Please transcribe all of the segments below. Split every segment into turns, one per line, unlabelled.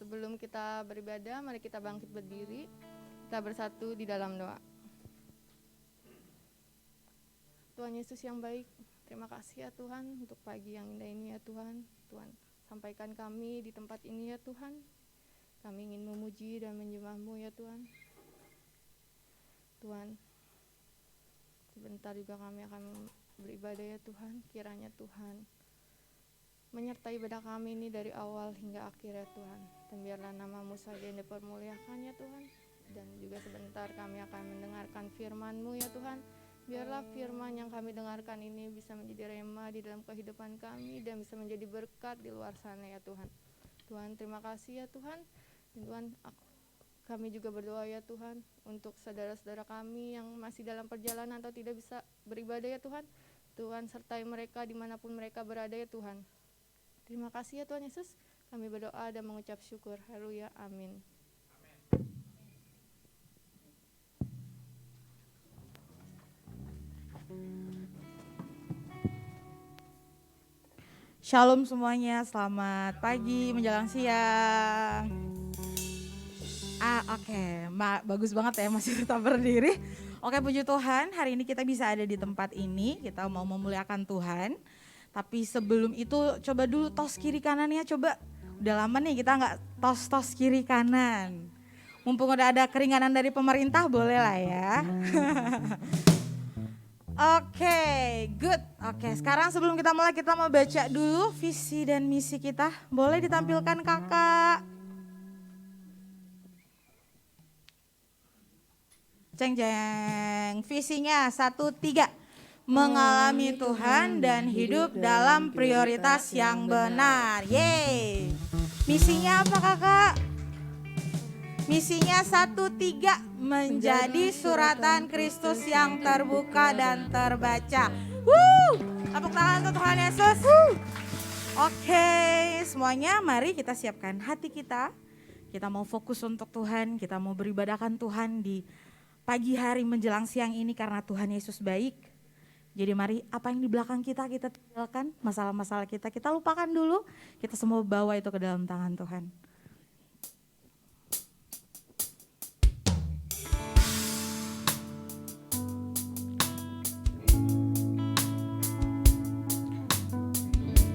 Sebelum kita beribadah, mari kita bangkit berdiri. Kita bersatu di dalam doa. Tuhan Yesus yang baik, terima kasih ya Tuhan untuk pagi yang indah ini ya Tuhan. Tuhan, sampaikan kami di tempat ini ya Tuhan. Kami ingin memuji dan menyembah-Mu ya Tuhan. Tuhan, sebentar juga kami akan beribadah ya Tuhan. Kiranya Tuhan menyertai ibadah kami ini dari awal hingga akhir ya Tuhan. Dan biarlah nama-Mu saja yang dipermuliakan ya Tuhan. Dan juga sebentar kami akan mendengarkan firman-Mu ya Tuhan. Biarlah firman yang kami dengarkan ini bisa menjadi rema di dalam kehidupan kami dan bisa menjadi berkat di luar sana ya Tuhan. Tuhan, terima kasih ya Tuhan. Dan Tuhan, kami juga berdoa ya Tuhan untuk saudara-saudara kami yang masih dalam perjalanan atau tidak bisa beribadah ya Tuhan. Tuhan, sertai mereka dimanapun mereka berada ya Tuhan. Terima kasih ya Tuhan Yesus. Kami berdoa dan mengucap syukur. Haleluya. Amin.
Shalom semuanya, selamat pagi menjelang siang. Oke, bagus banget ya masih tetap berdiri. Oke, puji Tuhan, hari ini kita bisa ada di tempat ini, kita mau memuliakan Tuhan. Tapi sebelum itu coba dulu tos kiri kanannya, coba. Udah lama nih kita nggak tos kiri kanan. Mumpung udah ada keringanan dari pemerintah, boleh lah ya. Oke, good. Oke, sekarang sebelum kita mulai kita mau baca dulu visi dan misi kita. Boleh ditampilkan kakak? Ceng-ceng, visinya 1-3. Mengalami Tuhan dan hidup dalam prioritas yang benar. Yeay. Misinya apa kakak? Misinya 1-3, menjadi suratan Kristus yang terbuka dan terbaca. Tepuk tangan untuk Tuhan Yesus. Oke, semuanya mari kita siapkan hati kita. Kita mau fokus untuk Tuhan, kita mau beribadahkan Tuhan di pagi hari menjelang siang ini karena Tuhan Yesus baik. Jadi mari apa yang di belakang kita tinggalkan, masalah-masalah kita lupakan dulu. Kita semua bawa itu ke dalam tangan Tuhan.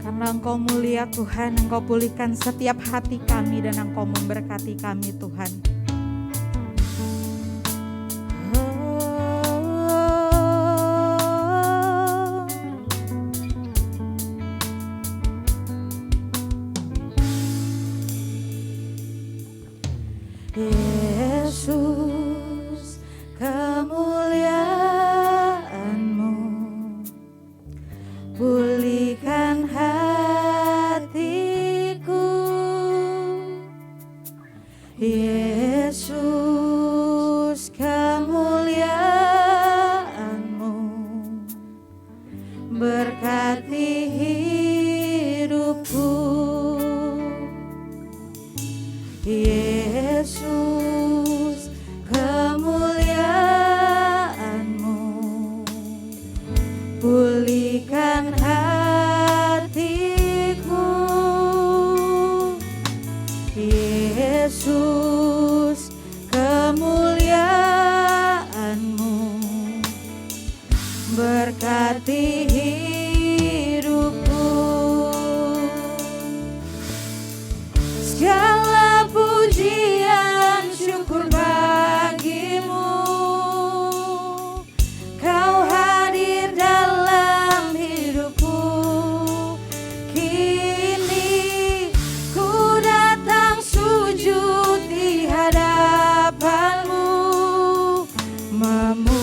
Karena Engkau mulia Tuhan, Engkau pulihkan setiap hati kami dan Engkau memberkati kami Tuhan. Yesus, kemuliaan-Mu pulihkan hatiku. Yesus, kemuliaan-Mu berkati hidupku. Yesus, kemuliaan-Mu pulihkan hatiku. Yesus, kemuliaan-Mu berkati hidupku. Segala pujian syukur bagi-Mu, Kau hadir dalam hidupku. Kini ku datang sujud di hadapan-Mu, memuji-Mu,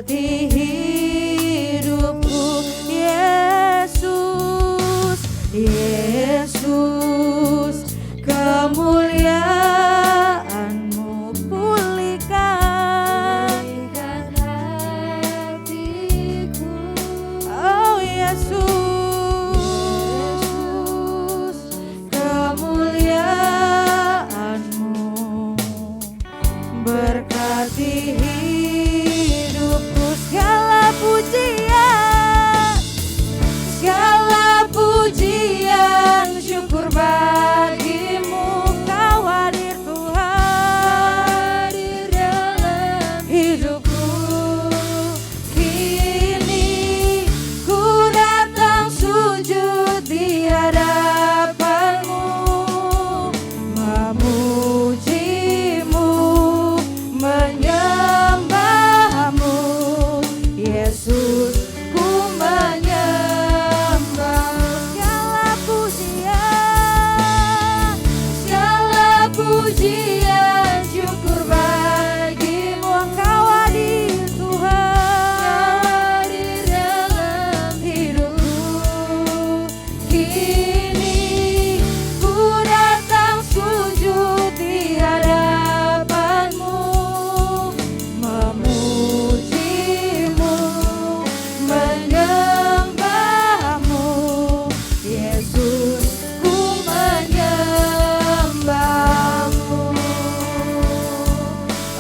berkati hidupku. Yesus, Yesus, kemuliaan-Mu pulihkan hatiku. Oh Yesus, kemuliaan-Mu berkati hidupku. Segala pujian, syukur bagimu. Kau hadir Tuhan, hadir dalam hidupku. Kini ku datang sujud di hadapan-Mu, memuji-Mu, menyembah-Mu. Yesus, ku menyembah. Segala pujian, syukur bagimu. Engkau hadir Tuhan, hadir dalam hidupku. Kini ku datang sujud di hadapan-Mu, memuji-Mu, menyembah-Mu. Yesus, ku menyembah-Mu.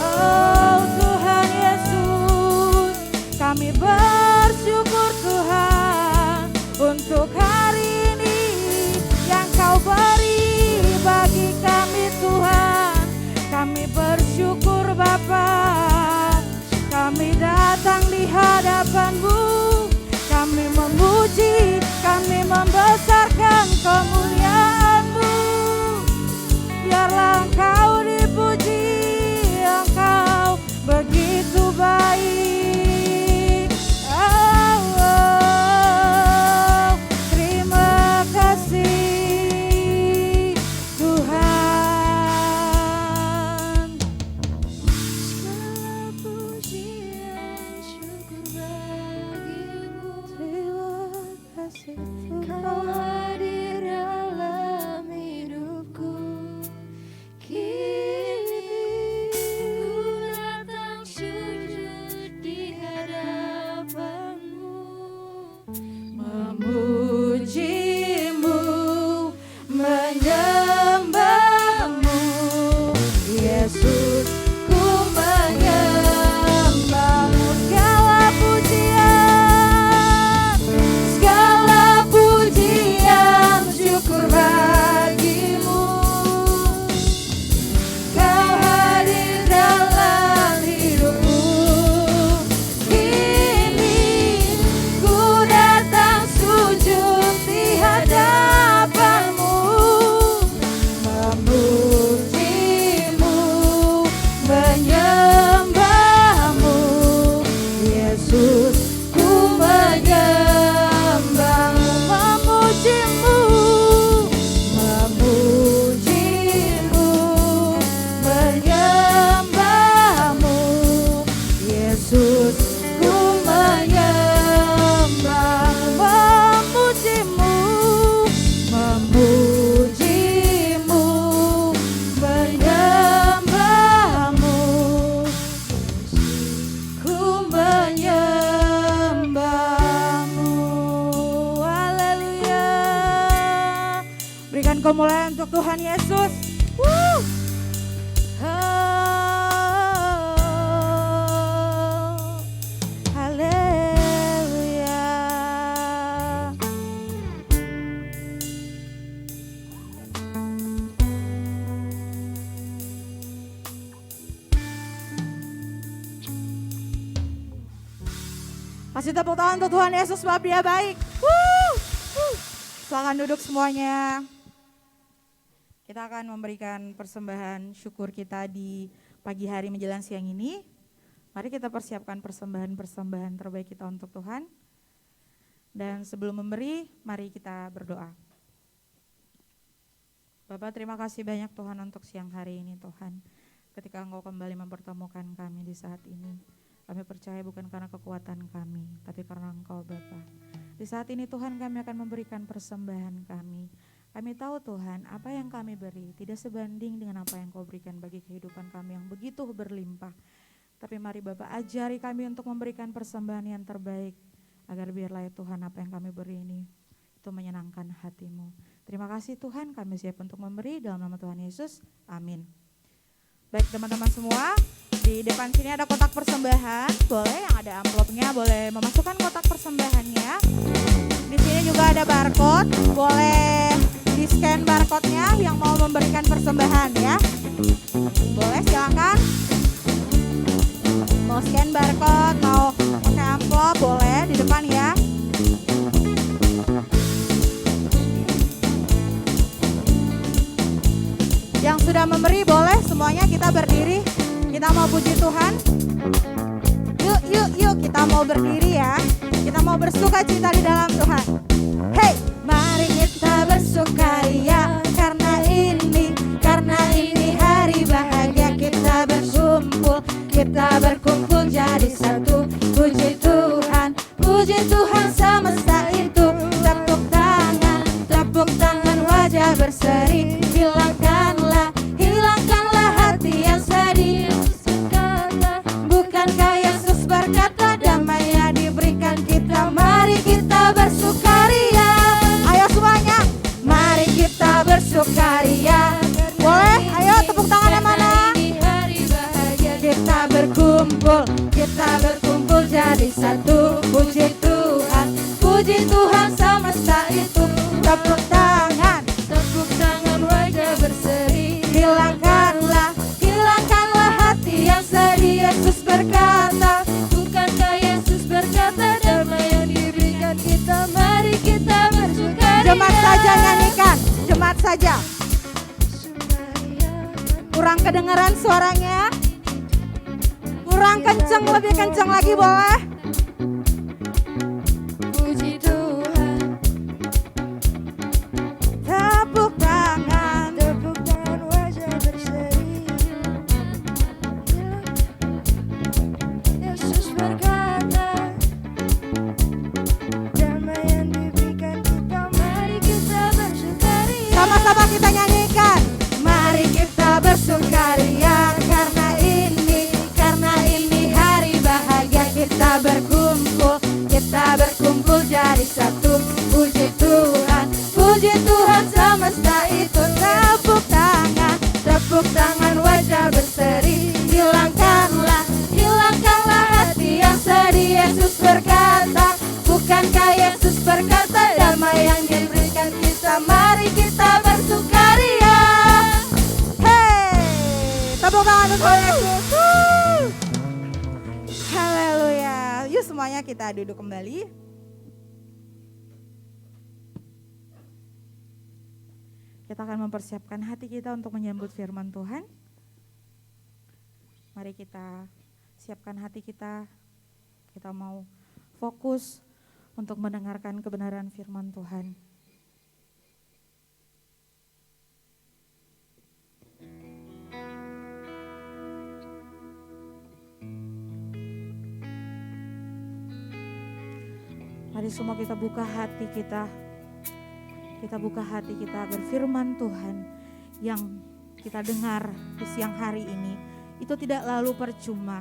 Oh Tuhan Yesus, kami bersyukur Tuhan untuk hari ini yang Kau beri bagi kami Tuhan. Kami bersyukur Bapa, kami datang di hadapan-Mu, kami memuji, kami membesarkan kemuliaan-Mu. Biarlah Engkau dipuji, Engkau begitu baik. Oh, oh, terima kasih Tuhan. Segala pujian, syukur bagimu. Terima kasih Kau hadir dalam hidupku. Kini ku datang sujud di hadapan-Mu, memuji-Mu, menyembah-Mu. Yesus, ku menyembah-Mu. Segala pujian, syukur bagimu. Kau hadir dalam hidupku. Kini ku datang sujud di hadapan-Mu, memuji-Mu, menyembah-Mu. Yesus, ku menyembah-Mu, memuji-Mu, memuji-Mu, menyembah-Mu. Yesus, ku menyembah, memuji-Mu, memuji-Mu, menyembah-Mu. Ku menyembah-Mu. Haleluya. Berikan kemuliaan untuk Tuhan Yesus. Woo. Oh, haleluya. Kasih tepuk tangan untuk Tuhan Yesus sebab Dia baik. Silakan duduk semuanya. Kita akan memberikan persembahan syukur kita di pagi hari menjelang siang ini. Mari kita persiapkan persembahan-persembahan terbaik kita untuk Tuhan. Dan sebelum memberi, mari kita berdoa. Bapak, terima kasih banyak Tuhan untuk siang hari ini Tuhan. Ketika Engkau kembali mempertemukan kami di saat ini. Kami percaya bukan karena kekuatan kami, tapi karena Engkau Bapa. Di saat ini Tuhan kami akan memberikan persembahan kami. Kami tahu Tuhan apa yang kami beri tidak sebanding dengan apa yang Kau berikan bagi kehidupan kami yang begitu berlimpah. Tapi mari Bapak ajari kami untuk memberikan persembahan yang terbaik, agar biarlah ya Tuhan apa yang kami beri ini itu menyenangkan hati-Mu. Terima kasih Tuhan, kami siap untuk memberi dalam nama Tuhan Yesus. Amin. Baik teman-teman semua, di depan sini ada kotak persembahan, boleh yang ada amplopnya, boleh memasukkan kotak persembahannya. Di sini juga ada barcode, boleh di scan barcode-nya yang mau memberikan persembahan ya. Boleh silakan. Mau scan barcode, mau pakai amplop, boleh di depan ya. Yang sudah memberi boleh semuanya kita berdiri. Kita mau puji Tuhan. Yuk kita mau berdiri ya. Kita mau bersuka cita di dalam Tuhan. Hey, mari kita bersukaria karena ini hari bahagia. Kita berkumpul jadi satu. Puji Tuhan semesta itu. Tepuk tangan wajah berseri. Hilangkanlah hati yang sedih. Bukankah Yesus berkata damai yang diberikan kita. Mari kita bersukaria. Ayo semuanya, mari kita bersukaria. Boleh, ayo tepuk tangan yang mana. Kita berkumpul jadi satu. Puji Tuhan semesta itu. Tepuk tangan wajah berseri. Hilangkanlah hati yang sedih. Yesus berkata, bukankah Yesus berkata damai yang diberikan kita. Mari kita bersukaria. Jemaat saja nyanyikan, jemaat saja. Kurang kedengaran suaranya. Kurang kenceng, lebih kenceng lagi boleh. Puji Tuhan. Tepuk tangan wajah berseri. Yesus berkata, damai yang diberikan kita. Mari kita bersukaria. Sama-sama kita nyanyikan. Mari kita bersukaria karena ini hari bahagia. Kita berkumpul jadi satu. Puji Tuhan semesta itu. Tepuk tangan wajah berseri. Hilangkanlah hati yang sedih. Yesus berkata, bukankah Yesus berkata damai yang diberikan kita. Mari kita bersukaria. Hey, tepuk tangan untuk Yesus. Haleluya. Yuk semuanya kita duduk kembali. Kita akan mempersiapkan hati kita untuk menyambut firman Tuhan. Mari kita siapkan hati kita. Kita mau fokus untuk mendengarkan kebenaran firman Tuhan. Mari semua kita buka hati kita. Kita buka hati kita agar firman Tuhan yang kita dengar di siang hari ini itu tidak lalu percuma,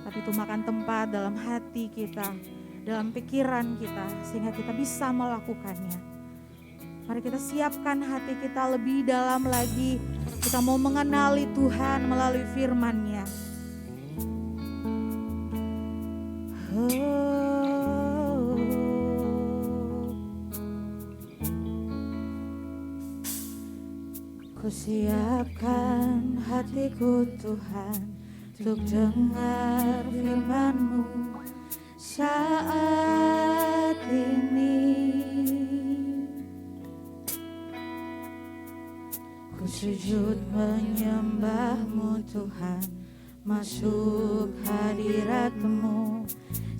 tapi itu makan tempat dalam hati kita, dalam pikiran kita, sehingga kita bisa melakukannya. Mari kita siapkan hati kita lebih dalam lagi. Kita mau mengenali Tuhan melalui firman-Nya. Kusiapkan hatiku Tuhan untuk dengar firman-Mu saat ini. Ku sujud menyembah-Mu Tuhan, masuk hadirat-Mu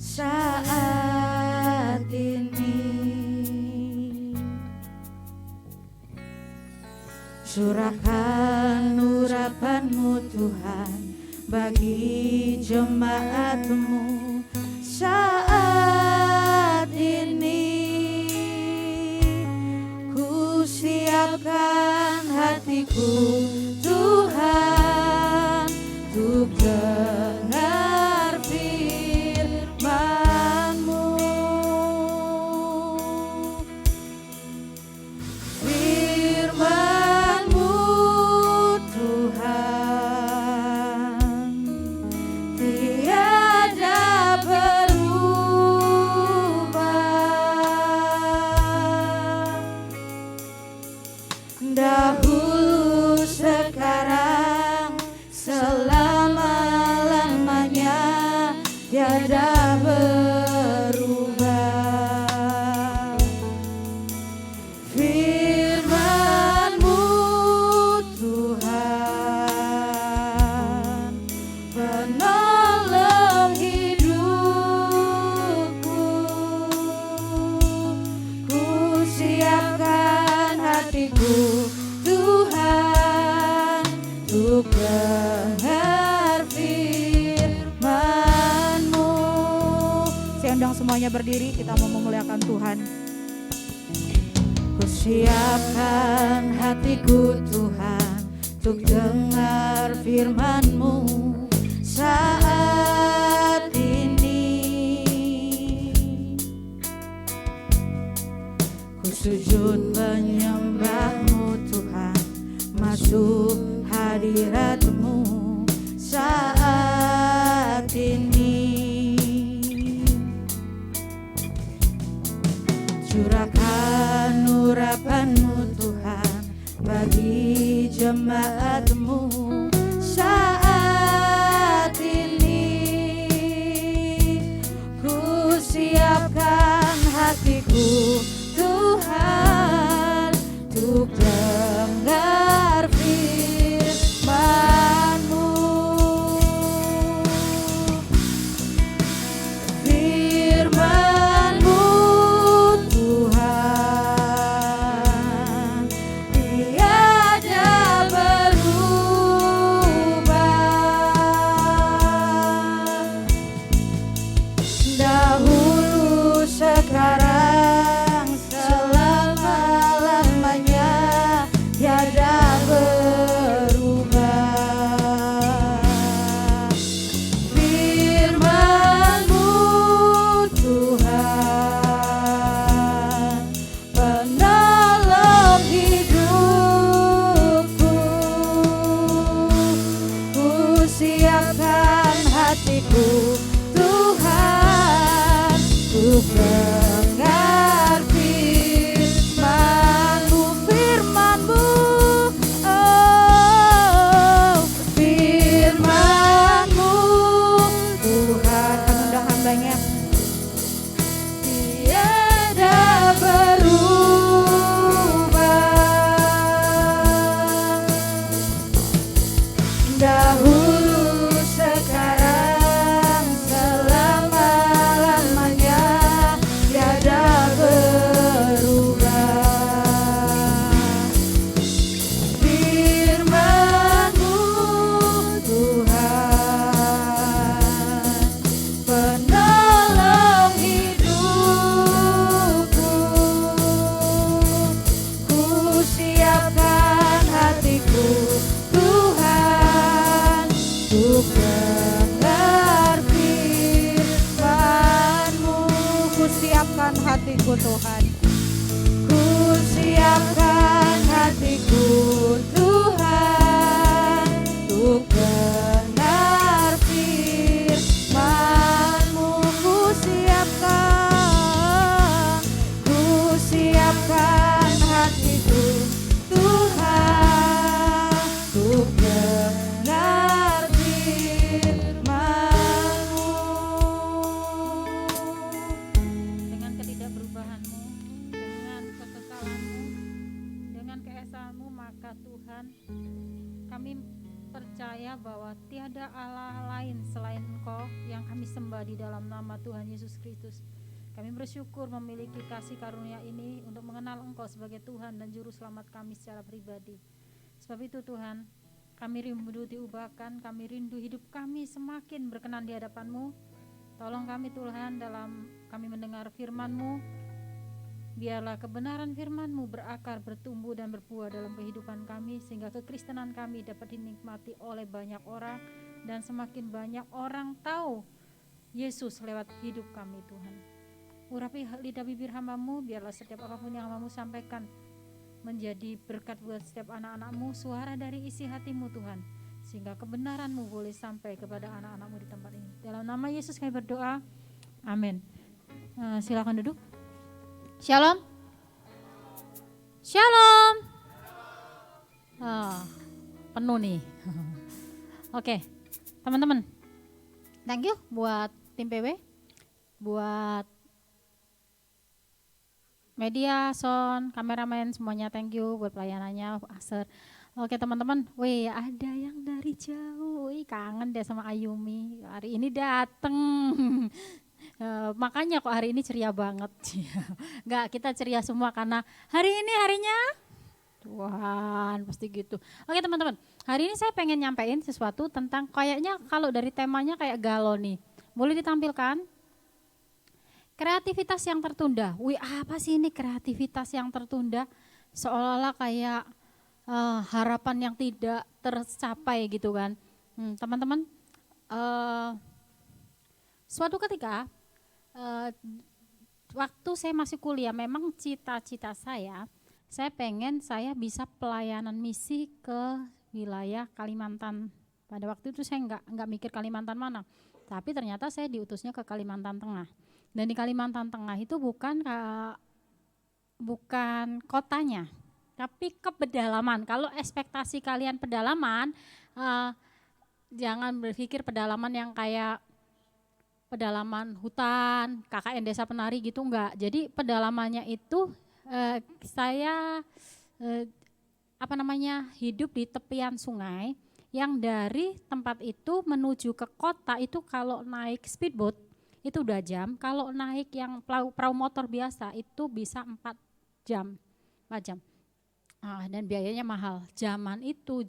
saat ini. Curahkan urapan-Mu Tuhan, bagi jemaat-Mu saat ini. Ku siapkan hatiku Tuhan untuk dengar firman-Mu. Firman-Mu Tuhan tiada berubah, dahulu sekarang selama-lamanya tiada berubah. Firman-Mu Tuhan penolong hidupku. Ku siapkan hatiku Tuhan untuk dengar firman-Mu. Saya undang semuanya berdiri, kita mau memuliakan Tuhan. Ku siapkan hatiku Tuhan untuk dengar firman-Mu saat ini. Ku sujud menyembah-Mu Tuhan, masuk hadirat-Mu saat ini. Curahkan urapan-Mu Tuhan bagi jemaat-Mu saat ini. Ku siapkan hatiku Tuhan untuk dengar firman-Mu. Firman-Mu Tuhan tiada berubah, dahulu sekarang selama-lamanya tiada berubah. Firman-Mu Tuhan penolong hidupku. Ku siapkan hatiku Tuhan untuk dengar firman-Mu. Firman-Mu, oh, firman-Mu Tuhan. Kami undang hamba-Nya tiada berubah, dahulu sekarang selama-lamanya tiada berubah. Firman-Mu Tuhan penolong hidupku. Ku siapkan hatiku Tuhan untuk dengar firman-Mu. Ku siapkan hatiku Tuhan, ku siapkan hatiku Tuhan untuk dengar firman-Mu. Ku siapkan hatiku Tuhan untuk dengar firman-Mu.
Dengan ketidakberubahan-Mu, dengan kekekalan-Mu, dengan keesaan-Mu, maka Tuhan, kami percaya bahwa tiada Allah lain selain Engkau yang kami sembah di dalam nama Tuhan Yesus Kristus. Kami bersyukur memiliki kasih karunia ini untuk mengenal Engkau sebagai Tuhan dan Juru Selamat kami secara pribadi. Sebab itu Tuhan, Kami rindu diubahkan, kami rindu hidup kami semakin berkenan di hadapan-Mu. Tolong kami Tuhan dalam kami mendengar firman-Mu. Biarlah kebenaran firman-Mu berakar, bertumbuh dan berbuah dalam kehidupan kami, sehingga kekristenan kami dapat dinikmati oleh banyak orang, dan semakin banyak orang tahu Yesus lewat hidup kami Tuhan. Urapi lidah bibir hamba-Mu, biarlah setiap apapun yang hamba-Mu sampaikan menjadi berkat buat setiap anak-anak-Mu, suara dari isi hati-Mu Tuhan, sehingga kebenaran-Mu boleh sampai kepada anak-anak-Mu di tempat ini. Dalam nama Yesus kami berdoa, amin. Silakan duduk. Shalom. Shalom. Penuh nih. Oke, teman-teman, thank you buat tim PW, buat media, sound, kameramen, semuanya thank you buat pelayanannya, Aser. Oke teman-teman, wih ada yang dari jauh, wih kangen deh sama Ayumi, hari ini dateng. Makanya kok hari ini ceria banget. Enggak, kita ceria semua karena hari ini harinya Tuhan, pasti gitu. Oke teman-teman, hari ini saya pengen nyampein sesuatu tentang kayaknya kalau dari temanya kayak galau nih. Boleh ditampilkan? Kreativitas yang tertunda. Wih apa sih ini kreativitas yang tertunda? Seolah-olah kayak harapan yang tidak tercapai gitu kan. Teman-teman, suatu ketika waktu saya masih kuliah, memang cita-cita saya pengen saya bisa pelayanan misi ke wilayah Kalimantan. Pada waktu itu saya enggak mikir Kalimantan mana, tapi ternyata saya diutusnya ke Kalimantan Tengah. Dan di Kalimantan Tengah itu bukan kotanya, tapi ke pedalaman. Kalau ekspektasi kalian pedalaman, jangan berpikir pedalaman yang kayak pedalaman hutan, KKN Desa Penari gitu, enggak. Jadi pedalamannya itu saya hidup di tepian sungai yang dari tempat itu menuju ke kota itu kalau naik speedboat itu 2 jam, kalau naik yang perahu motor biasa itu bisa 4 jam. Dan biayanya mahal. Zaman 15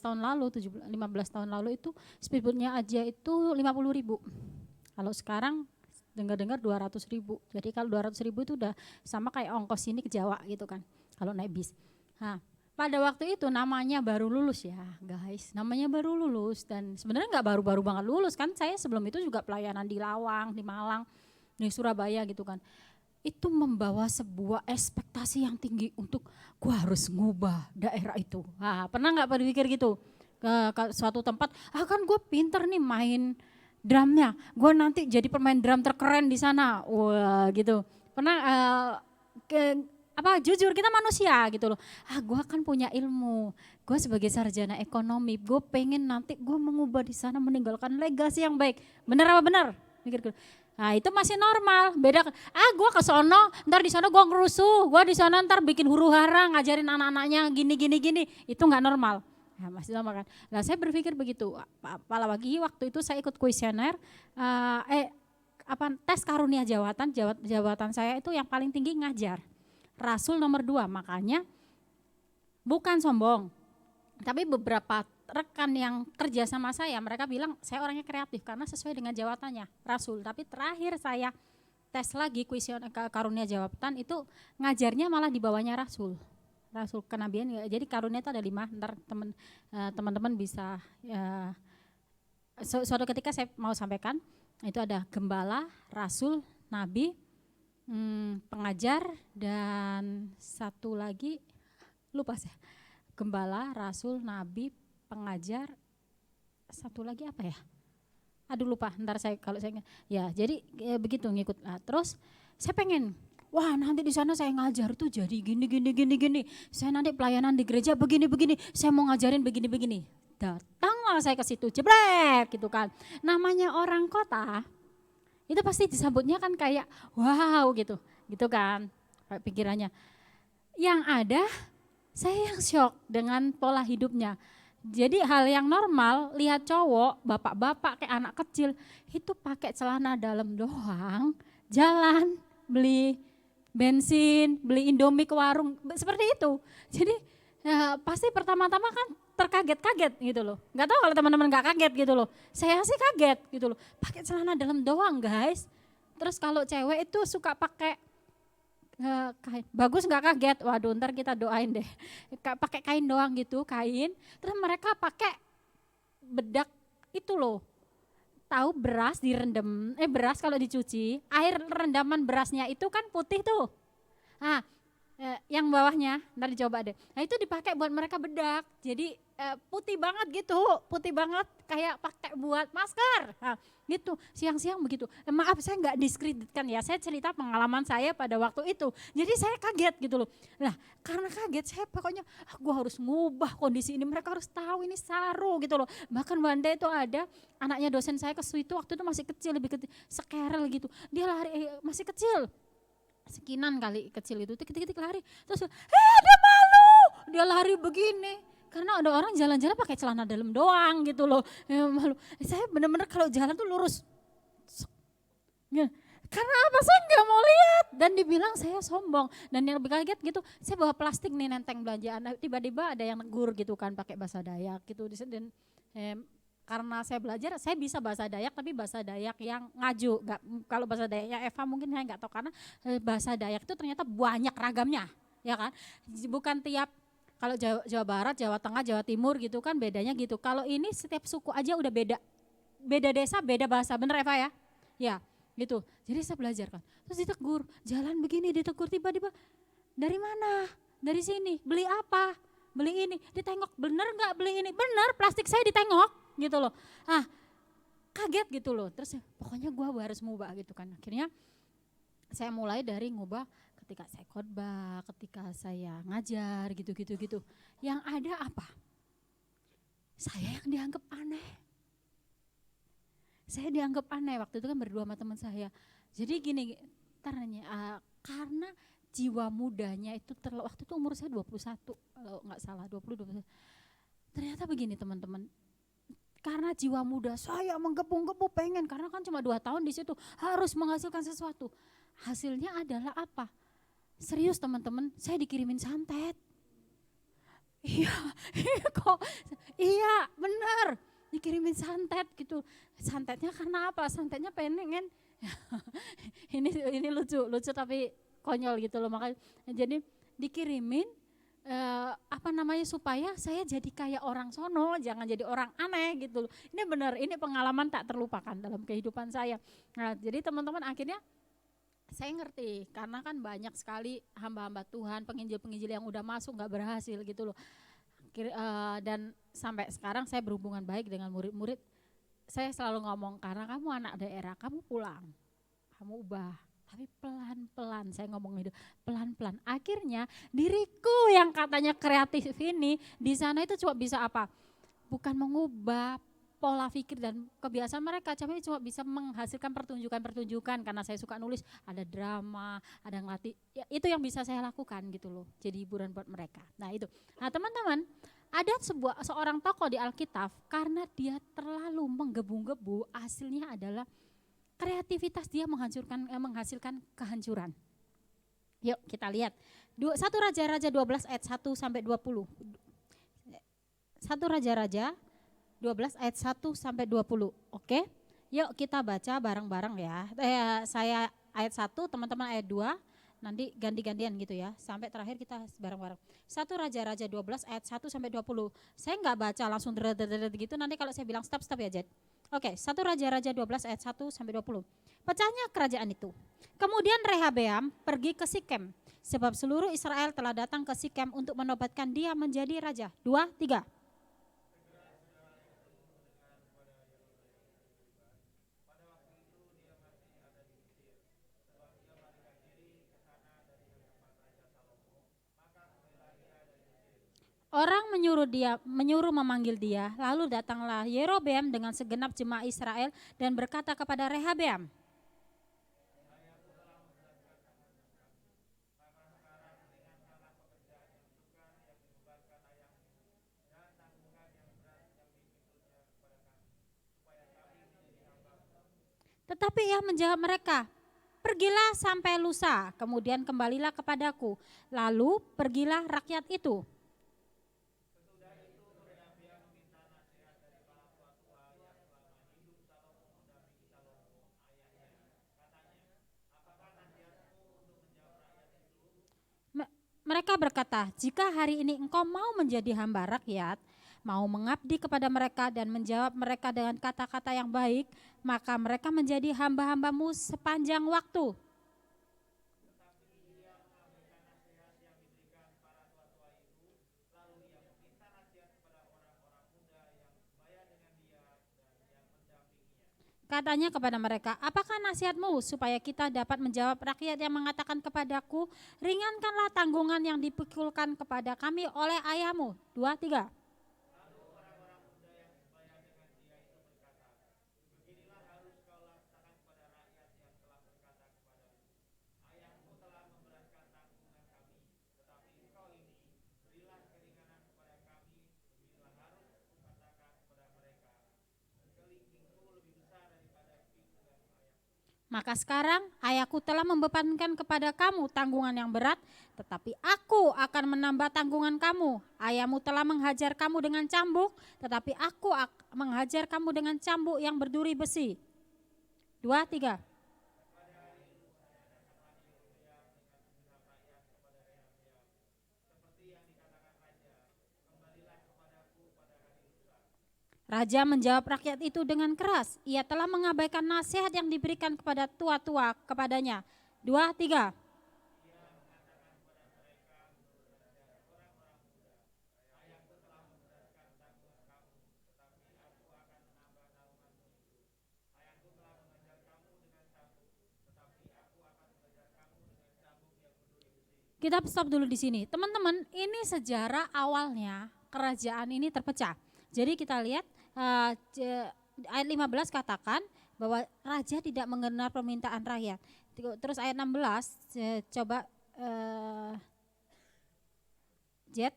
tahun lalu itu speedboatnya aja itu 50.000. Kalau sekarang dengar-dengar 200.000. Jadi kalau 200.000 itu udah sama kayak ongkos sini ke Jawa gitu kan. Kalau naik bis. Nah, pada waktu itu namanya baru lulus ya guys, namanya baru lulus dan sebenarnya nggak baru-baru banget lulus kan, saya sebelum itu juga pelayanan di Lawang, di Malang, di Surabaya gitu kan. Itu membawa sebuah ekspektasi yang tinggi untuk gua harus ngubah daerah itu. Pernah nggak berpikir gitu ke suatu tempat, kan gue pinter nih main drumnya, gue nanti jadi pemain drum terkeren di sana, wah gitu. Pernah jujur kita manusia gitu loh, gue kan punya ilmu, gue sebagai sarjana ekonomi, gue pengen nanti gue mengubah di sana meninggalkan legasi yang baik, bener apa bener? Mikir. Nah itu masih normal, beda, gue ke sono, ntar di sono gue ngerusuh, gue di sono ntar bikin huru hara ngajarin anak-anaknya gini, itu nggak normal. Nah, masih normal kan. Nah saya berpikir begitu, apalagi waktu itu saya ikut kuesioner, tes karunia jawatan saya itu yang paling tinggi ngajar. Rasul nomor 2, makanya bukan sombong, tapi beberapa rekan yang kerja sama saya, mereka bilang saya orangnya kreatif karena sesuai dengan jawatannya Rasul. Tapi terakhir saya tes lagi kuesioner karunia jawatan itu ngajarnya malah di bawahnya Rasul kenabian. Jadi karunia itu ada 5, ntar teman-teman bisa suatu ketika saya mau sampaikan, itu ada gembala, Rasul, Nabi, pengajar, dan satu lagi lupa saya, gembala, Rasul, Nabi, pengajar, satu lagi apa ya? Aduh lupa, ntar kalau saya ya jadi begitu ngikut. Nah, terus saya pengen, wah nanti di sana saya ngajar tuh jadi gini. Saya nanti pelayanan di gereja begini. Saya mau ngajarin begini. Datanglah saya ke situ, jebrek gitu kan. Namanya orang kota, itu pasti disambutnya kan kayak wow gitu kan pikirannya. Yang ada saya yang shock dengan pola hidupnya. Jadi hal yang normal, lihat cowok, bapak-bapak kayak anak kecil itu pakai celana dalam doang, jalan, beli bensin, beli Indomie ke warung, seperti itu. Jadi ya pasti pertama-tama kan terkaget-kaget gitu loh. Nggak tahu kalau teman-teman nggak kaget gitu loh. Saya sih kaget gitu loh. Pakai celana dalam doang guys. Terus kalau cewek itu suka pakai kain. Bagus nggak kaget? Waduh ntar kita doain deh. Pakai kain doang gitu, kain. Terus mereka pakai bedak itu loh. Tahu beras direndam, beras kalau dicuci, air rendaman berasnya itu kan putih tuh. Nah, yang bawahnya, ntar dicoba deh. Nah itu dipakai buat mereka bedak. Jadi putih banget gitu, putih banget kayak pakai buat masker. Nah, gitu, siang-siang begitu. Maaf saya nggak diskreditkan ya, saya cerita pengalaman saya pada waktu itu. Jadi saya kaget gitu loh. Nah karena kaget saya pokoknya gue harus ngubah kondisi ini, mereka harus tahu ini Saru gitu loh. Bahkan Wanda itu ada anaknya dosen saya ke situ waktu itu masih kecil, lebih kecil, sekerel gitu. Dia lari, masih kecil. Sekinan kali kecil itu, tik-tik lari. Terus, dia malu, dia lari begini. Karena ada orang jalan-jalan pakai celana dalam doang gitu loh. Malu. Saya benar-benar kalau jalan tuh lurus. Ya. Karena apa saya nggak mau lihat dan dibilang saya sombong. Dan yang lebih kaget gitu, saya bawa plastik nih nenteng belanjaan. Tiba-tiba ada yang negur gitu kan pakai bahasa Dayak gitu. Dan karena saya belajar, saya bisa bahasa Dayak tapi bahasa Dayak yang ngaju. Nggak, kalau bahasa Dayaknya Eva mungkin saya nggak tahu karena bahasa Dayak itu ternyata banyak ragamnya, ya kan? Bukan tiap, kalau Jawa Barat, Jawa Tengah, Jawa Timur gitu kan bedanya gitu. Kalau ini setiap suku aja udah beda. Beda desa, beda bahasa, bener Eva ya? Ya gitu, jadi saya belajar kan. Terus ditegur, jalan begini ditegur tiba-tiba, dari mana? Dari sini, beli apa? Beli ini, ditengok bener nggak beli ini? Bener, plastik saya ditengok gitu loh. Ah, kaget gitu loh. Terus pokoknya gue harus ngubah gitu kan. Akhirnya saya mulai dari ngubah ketika saya khotbah, ketika saya ngajar gitu. Yang ada apa? Saya yang dianggap aneh. Saya dianggap aneh waktu itu kan berdua sama teman saya. Jadi gini, karena jiwa mudanya itu waktu itu umur saya 21, kalau nggak salah 20. Ternyata begini teman-teman. Karena jiwa muda saya menggebu-gebu pengen, karena kan cuma 2 tahun di situ harus menghasilkan sesuatu. Hasilnya adalah apa? Serius teman-teman, saya dikirimin santet. Iya, kok? Iya, benar. Dikirimin santet gitu. Santetnya karena apa? Santetnya pengen. ini lucu tapi konyol gitu loh, makanya jadi dikirimin supaya saya jadi kayak orang sono, jangan jadi orang aneh gitu loh. Ini benar, ini pengalaman tak terlupakan dalam kehidupan saya. Nah, jadi teman-teman akhirnya saya ngerti karena kan banyak sekali hamba-hamba Tuhan, penginjil-penginjil yang udah masuk nggak berhasil gitu loh. Dan sampai sekarang saya berhubungan baik dengan murid-murid. Saya selalu ngomong, karena kamu anak daerah, kamu pulang, kamu ubah. Tapi pelan-pelan, saya ngomong itu pelan-pelan. Akhirnya diriku yang katanya kreatif ini di sana itu cuma bisa apa? Bukan mengubah pola pikir dan kebiasaan mereka, tapi cuma bisa menghasilkan pertunjukan-pertunjukan karena saya suka nulis, ada drama, ada ngelatih. Ya, itu yang bisa saya lakukan gitu loh. Jadi hiburan buat mereka. Nah itu. Nah teman-teman, ada seorang tokoh di Alkitab karena dia terlalu menggebu-gebu, hasilnya adalah kreativitas dia menghasilkan kehancuran. Yuk kita lihat. 1 Raja-Raja 12 ayat 1 sampai 20. 1 Raja-Raja 12 ayat 1 sampai 20. Oke? Yuk kita baca bareng-bareng ya. Saya ayat 1, teman-teman ayat 2. Nanti ganti-gantian gitu ya. Sampai terakhir kita bareng-bareng. 1 Raja-Raja 12 ayat 1 sampai 20. Saya enggak baca langsung gitu, nanti kalau saya bilang stop ya Jet. Oke, 1 Raja-Raja 12 ayat 1 sampai 20. Pecahnya kerajaan itu. Kemudian Rehabeam pergi ke Sikem, sebab seluruh Israel telah datang ke Sikem untuk menobatkan dia menjadi raja. 2, 3. Orang menyuruh memanggil dia, lalu datanglah Yerobeam dengan segenap jemaah Israel dan berkata kepada Rehabeam, tetapi ia menjawab mereka, pergilah sampai lusa, kemudian kembalilah kepadaku, lalu pergilah rakyat itu. Mereka berkata, jika hari ini engkau mau menjadi hamba rakyat, mau mengabdi kepada mereka dan menjawab mereka dengan kata-kata yang baik, maka mereka menjadi hamba-hambamu sepanjang waktu. Katanya kepada mereka, apakah nasihatmu supaya kita dapat menjawab rakyat yang mengatakan kepadaku, ringankanlah tanggungan yang dipikulkan kepada kami oleh ayahmu. 2, 3. Maka sekarang ayahku telah membebankan kepada kamu tanggungan yang berat, tetapi aku akan menambah tanggungan kamu. Ayahmu telah menghajar kamu dengan cambuk, tetapi aku menghajar kamu dengan cambuk yang berduri besi. 2, 3. Raja menjawab rakyat itu dengan keras. Ia telah mengabaikan nasihat yang diberikan kepada tua-tua kepadanya. 2, 3. Kita stop dulu di sini. Teman-teman, ini sejarah awalnya kerajaan ini terpecah. Jadi kita lihat ayat 15 katakan bahwa raja tidak mendengar permintaan rakyat. Terus ayat 16 coba Jet,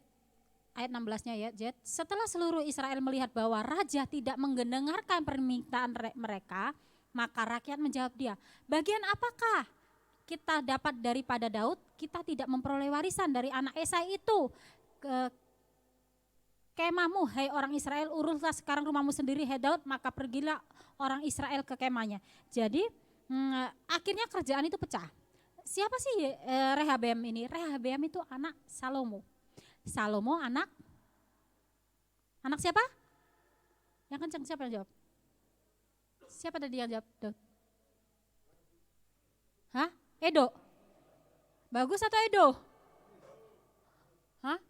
ayat 16-nya ya Jet. Setelah seluruh Israel melihat bahwa raja tidak mendengarkan permintaan mereka, maka rakyat menjawab dia, bagian apakah kita dapat daripada Daud? Kita tidak memperoleh warisan dari anak Esai itu. Kemahmu, hai orang Israel, uruslah sekarang rumahmu sendiri, hai Daud, maka pergilah orang Israel ke kemahnya. Jadi akhirnya kerajaan itu pecah. Siapa sih Rehabeam ini? Rehabeam itu anak Salomo. Salomo anak siapa? Yang kencang siapa yang jawab? Siapa tadi yang jawab? Daud. Hah? Edo? Bagus atau Edo? Hah?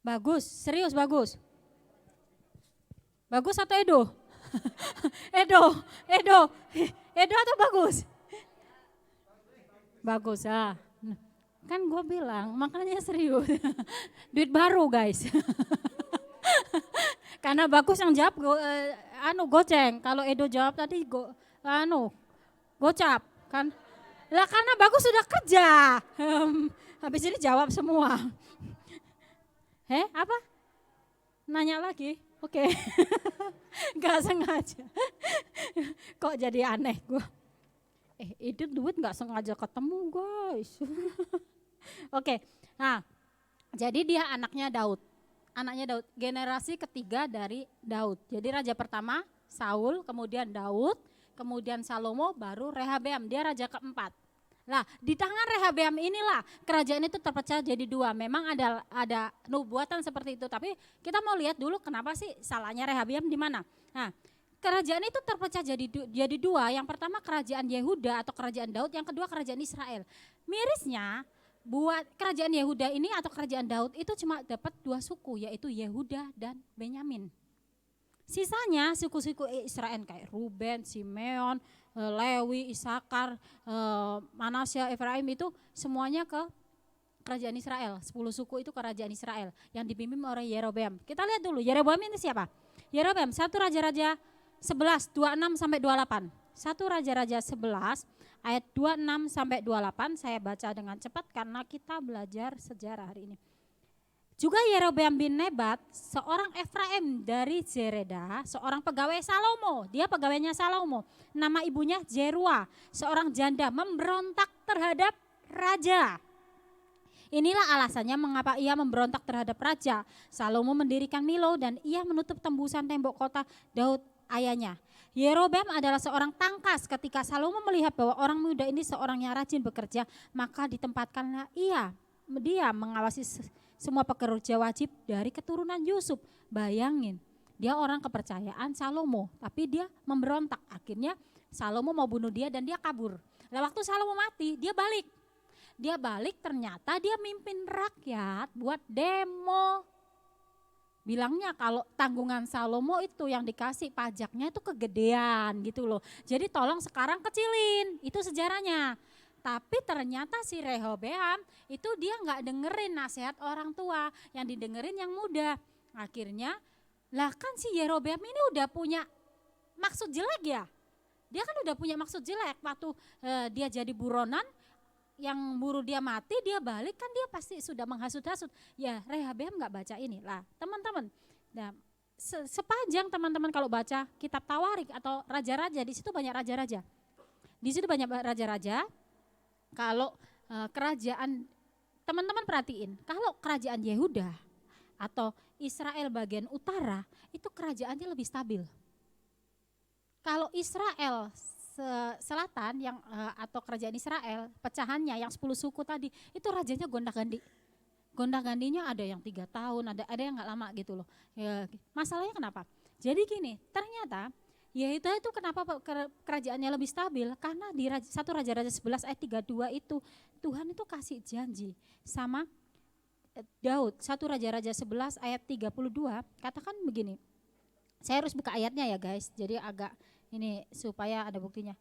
Bagus, serius bagus. Bagus atau Edo? Edo atau bagus? Bagus ah. Kan gue bilang, makanya serius. Duit baru guys. Karena bagus yang jawab goceng. Kalau Edo jawab tadi gocap kan. Lah karena bagus sudah kerja. Habis ini jawab semua. Apa? Nanya lagi? Oke. Gak sengaja. Kok jadi aneh gue. Itu duit gak sengaja ketemu guys. Oke. Nah, jadi dia anaknya Daud. Generasi ketiga dari Daud. Jadi raja pertama Saul, kemudian Daud, kemudian Salomo, baru Rehabeam. Dia raja keempat. Nah, di tangan Rehabeam inilah kerajaan itu terpecah jadi dua. Memang ada nubuatan seperti itu, tapi kita mau lihat dulu kenapa sih salahnya Rehabeam di mana. Nah, kerajaan itu terpecah jadi dua. Yang pertama kerajaan Yehuda atau kerajaan Daud, yang kedua kerajaan Israel. Mirisnya buat kerajaan Yehuda ini atau kerajaan Daud itu cuma dapat dua suku, yaitu Yehuda dan Benyamin. Sisanya suku-suku Israel kayak Ruben, Simeon, Lewi, Isakar, Manasya, Efraim itu semuanya ke kerajaan Israel. 10 suku itu kerajaan Israel yang dipimpin oleh Yerobeam. Kita lihat dulu Yerobeam ini siapa? Yerobeam 1 Raja-Raja 11, 26 sampai 28. 1 Raja-Raja 11 ayat 26 sampai 28, saya baca dengan cepat karena kita belajar sejarah hari ini. Juga Yerobeam bin Nebat, seorang Efraim dari Zereda, seorang pegawai Salomo, dia pegawainya Salomo, nama ibunya Jerua, seorang janda memberontak terhadap raja. Inilah alasannya mengapa ia memberontak terhadap raja. Salomo mendirikan Milo dan ia menutup tembusan tembok kota Daud ayahnya. Yerobeam adalah seorang tangkas. Ketika Salomo melihat bahwa orang muda ini seorang yang rajin bekerja, maka ditempatkanlah ia dia mengawasi semua pekerja wajib dari keturunan Yusuf. Bayangin, dia orang kepercayaan Salomo, tapi dia memberontak. Akhirnya Salomo mau bunuh dia dan dia kabur. Nah, waktu Salomo mati, dia balik. Dia balik ternyata dia mimpin rakyat buat demo. Bilangnya kalau tanggungan Salomo itu yang dikasih pajaknya itu kegedean gitu loh. Jadi tolong sekarang kecilin, itu sejarahnya. Tapi ternyata si Rehobeam itu dia nggak dengerin nasihat orang tua, yang didengerin yang muda. Akhirnya lah kan si Yerobeam ini udah punya maksud jelek ya. Dia kan udah punya maksud jelek waktu dia jadi buronan, yang buru dia mati, dia balik kan dia pasti sudah menghasut-hasut. Ya Rehobeam nggak baca ini lah teman-teman. Nah, sepanjang teman-teman kalau baca kitab Tawarik atau raja-raja, di situ banyak raja-raja. Di situ banyak raja-raja. Kalau kerajaan, teman-teman perhatiin, kalau kerajaan Yehuda atau Israel bagian utara, itu kerajaannya lebih stabil. Kalau Israel selatan yang atau kerajaan Israel, pecahannya yang 10 suku tadi, itu rajanya gonta-ganti. Gonta-gantinya ada yang 3 tahun, ada yang nggak lama gitu loh. Ya, masalahnya kenapa? Jadi gini, ternyata Yehuda itu kenapa kerajaannya lebih stabil? Karena di 1 Raja-Raja 11 ayat 32 itu Tuhan itu kasih janji sama Daud. 1 Raja-Raja 11 ayat 32 katakan begini. Saya harus buka ayatnya ya guys, jadi agak ini supaya ada buktinya.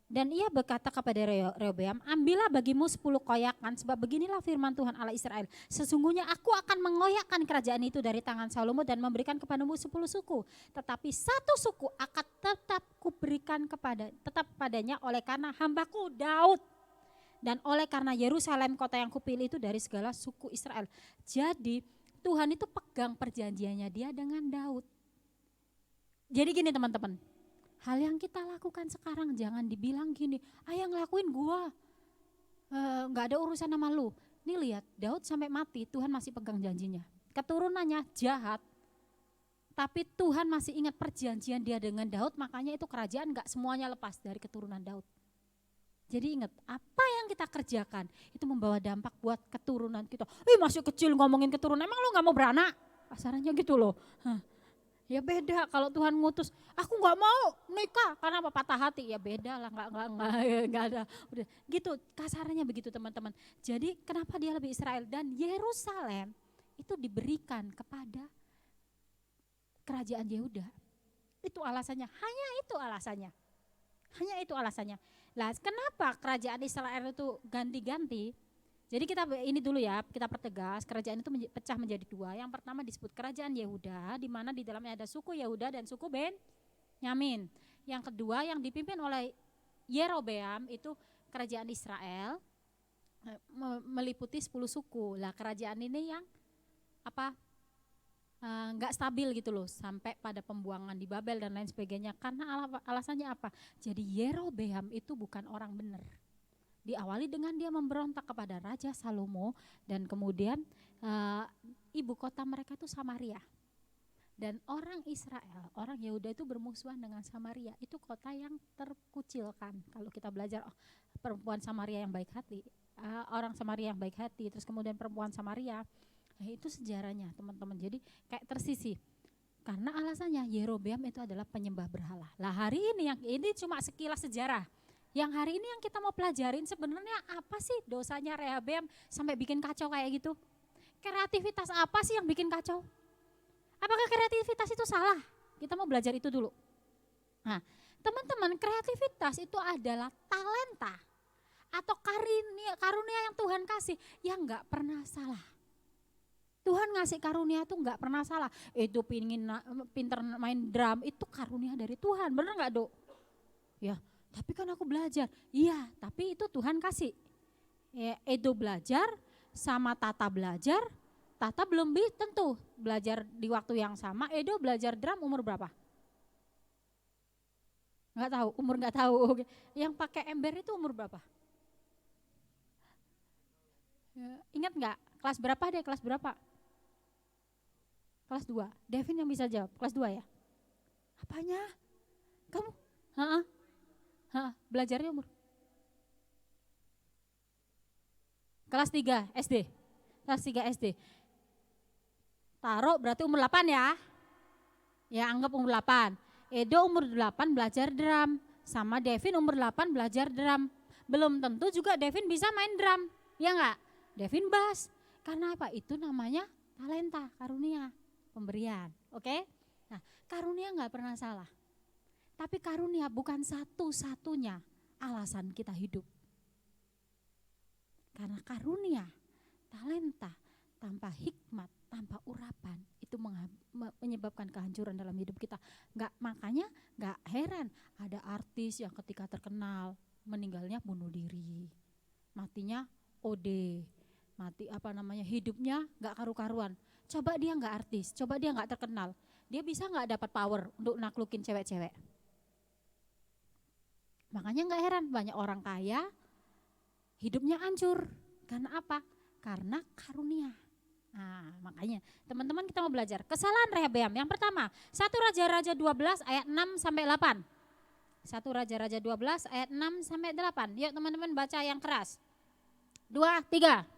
Dan ia berkata kepada Rehobeam, ambillah bagimu 10 koyakan, sebab beginilah firman Tuhan Allah Israel. Sesungguhnya aku akan mengoyakkan kerajaan itu dari tangan Salomo dan memberikan kepadamu 10 suku. Tetapi 1 suku akan tetap kuberikan tetap padanya oleh karena hambaku Daud. Dan oleh karena Yerusalem kota yang kupilih itu dari segala suku Israel. Jadi Tuhan itu pegang perjanjiannya dia dengan Daud. Jadi gini teman-teman. Hal yang kita lakukan sekarang jangan dibilang gini, yang ngelakuin gua, gak ada urusan sama lu. Nih lihat, Daud sampai mati Tuhan masih pegang janjinya. Keturunannya jahat, tapi Tuhan masih ingat perjanjian dia dengan Daud, makanya itu kerajaan gak semuanya lepas dari keturunan Daud. Jadi ingat, apa yang kita kerjakan itu membawa dampak buat keturunan kita. Masih kecil ngomongin keturunan, emang lu gak mau beranak? Pasarannya gitu loh. Ya beda kalau Tuhan ngutus, aku nggak mau nikah karena apa, patah hati, ya beda lah, nggak ada, udah gitu kasarnya begitu teman-teman. Jadi kenapa dia lebih Israel dan Yerusalem itu diberikan kepada kerajaan Yehuda? Itu alasannya, hanya itu alasannya. Lah kenapa kerajaan Israel itu ganti-ganti? Jadi kita ini dulu ya, kita pertegas kerajaan itu pecah menjadi 2. Yang pertama disebut kerajaan Yehuda, di mana di dalamnya ada suku Yehuda dan suku Benyamin. Yang kedua yang dipimpin oleh Yerobeam itu kerajaan Israel, meliputi 10 suku. Lah kerajaan ini yang nggak stabil gitu loh, sampai pada pembuangan di Babel dan lain sebagainya. Karena alasannya apa? Jadi Yerobeam itu bukan orang benar. Diawali dengan dia memberontak kepada Raja Salomo dan kemudian ibu kota mereka itu Samaria. Dan orang Israel, orang Yehuda itu bermusuhan dengan Samaria. Itu kota yang terkucilkan. Kalau kita belajar perempuan Samaria yang baik hati, orang Samaria yang baik hati, terus kemudian perempuan Samaria, itu sejarahnya teman-teman. Jadi kayak tersisih. Karena alasannya Yerobeam itu adalah penyembah berhala. Lah hari ini yang ini cuma sekilas sejarah. Yang hari ini yang kita mau pelajarin sebenarnya apa sih dosanya Rehobeam sampai bikin kacau kayak gitu? Kreativitas apa sih yang bikin kacau? Apakah kreativitas itu salah? Kita mau belajar itu dulu. Nah, teman-teman, kreativitas itu adalah talenta atau karunia yang Tuhan kasih yang nggak pernah salah. Tuhan ngasih karunia itu nggak pernah salah. Itu pinter main drum itu karunia dari Tuhan, bener nggak Dok? Ya. Tapi kan aku belajar, iya tapi itu Tuhan kasih. Ya, Edo belajar sama Tata belajar, Tata belum tentu belajar di waktu yang sama. Edo belajar drum umur berapa? Nggak tahu, umur nggak tahu. Yang pakai ember itu umur berapa? Ya, ingat nggak? Kelas berapa deh? Kelas berapa? Kelas 2. Devin yang bisa jawab, kelas 2 ya? Apanya? Kamu? Belajarnya umur Kelas 3 SD. Kelas 3 SD. Taruh berarti umur 8 ya. Ya anggap umur 8. Edo umur 8 belajar drum. Sama Devin umur 8 belajar drum. Belum tentu juga Devin bisa main drum. Ya enggak? Devin bass. Karena apa? Itu namanya talenta, karunia, pemberian. Oke? Nah, karunia enggak pernah salah. Tapi karunia bukan satu-satunya alasan kita hidup. Karena karunia, talenta, tanpa hikmat, tanpa urapan, itu menyebabkan kehancuran dalam hidup kita. Makanya nggak heran ada artis yang ketika terkenal meninggalnya bunuh diri, matinya OD, hidupnya nggak karu-karuan. Coba dia nggak artis, coba dia nggak terkenal, dia bisa nggak dapat power untuk naklukin cewek-cewek. Makanya nggak heran banyak orang kaya hidupnya hancur. Karena apa? Karena karunia. Nah, makanya teman-teman kita mau belajar kesalahan Rehabeam. Yang pertama, 1 Raja-Raja 12 ayat 6 sampai 8. 1 Raja-Raja 12 ayat 6 sampai 8. Yuk teman-teman baca yang keras. 2, 3.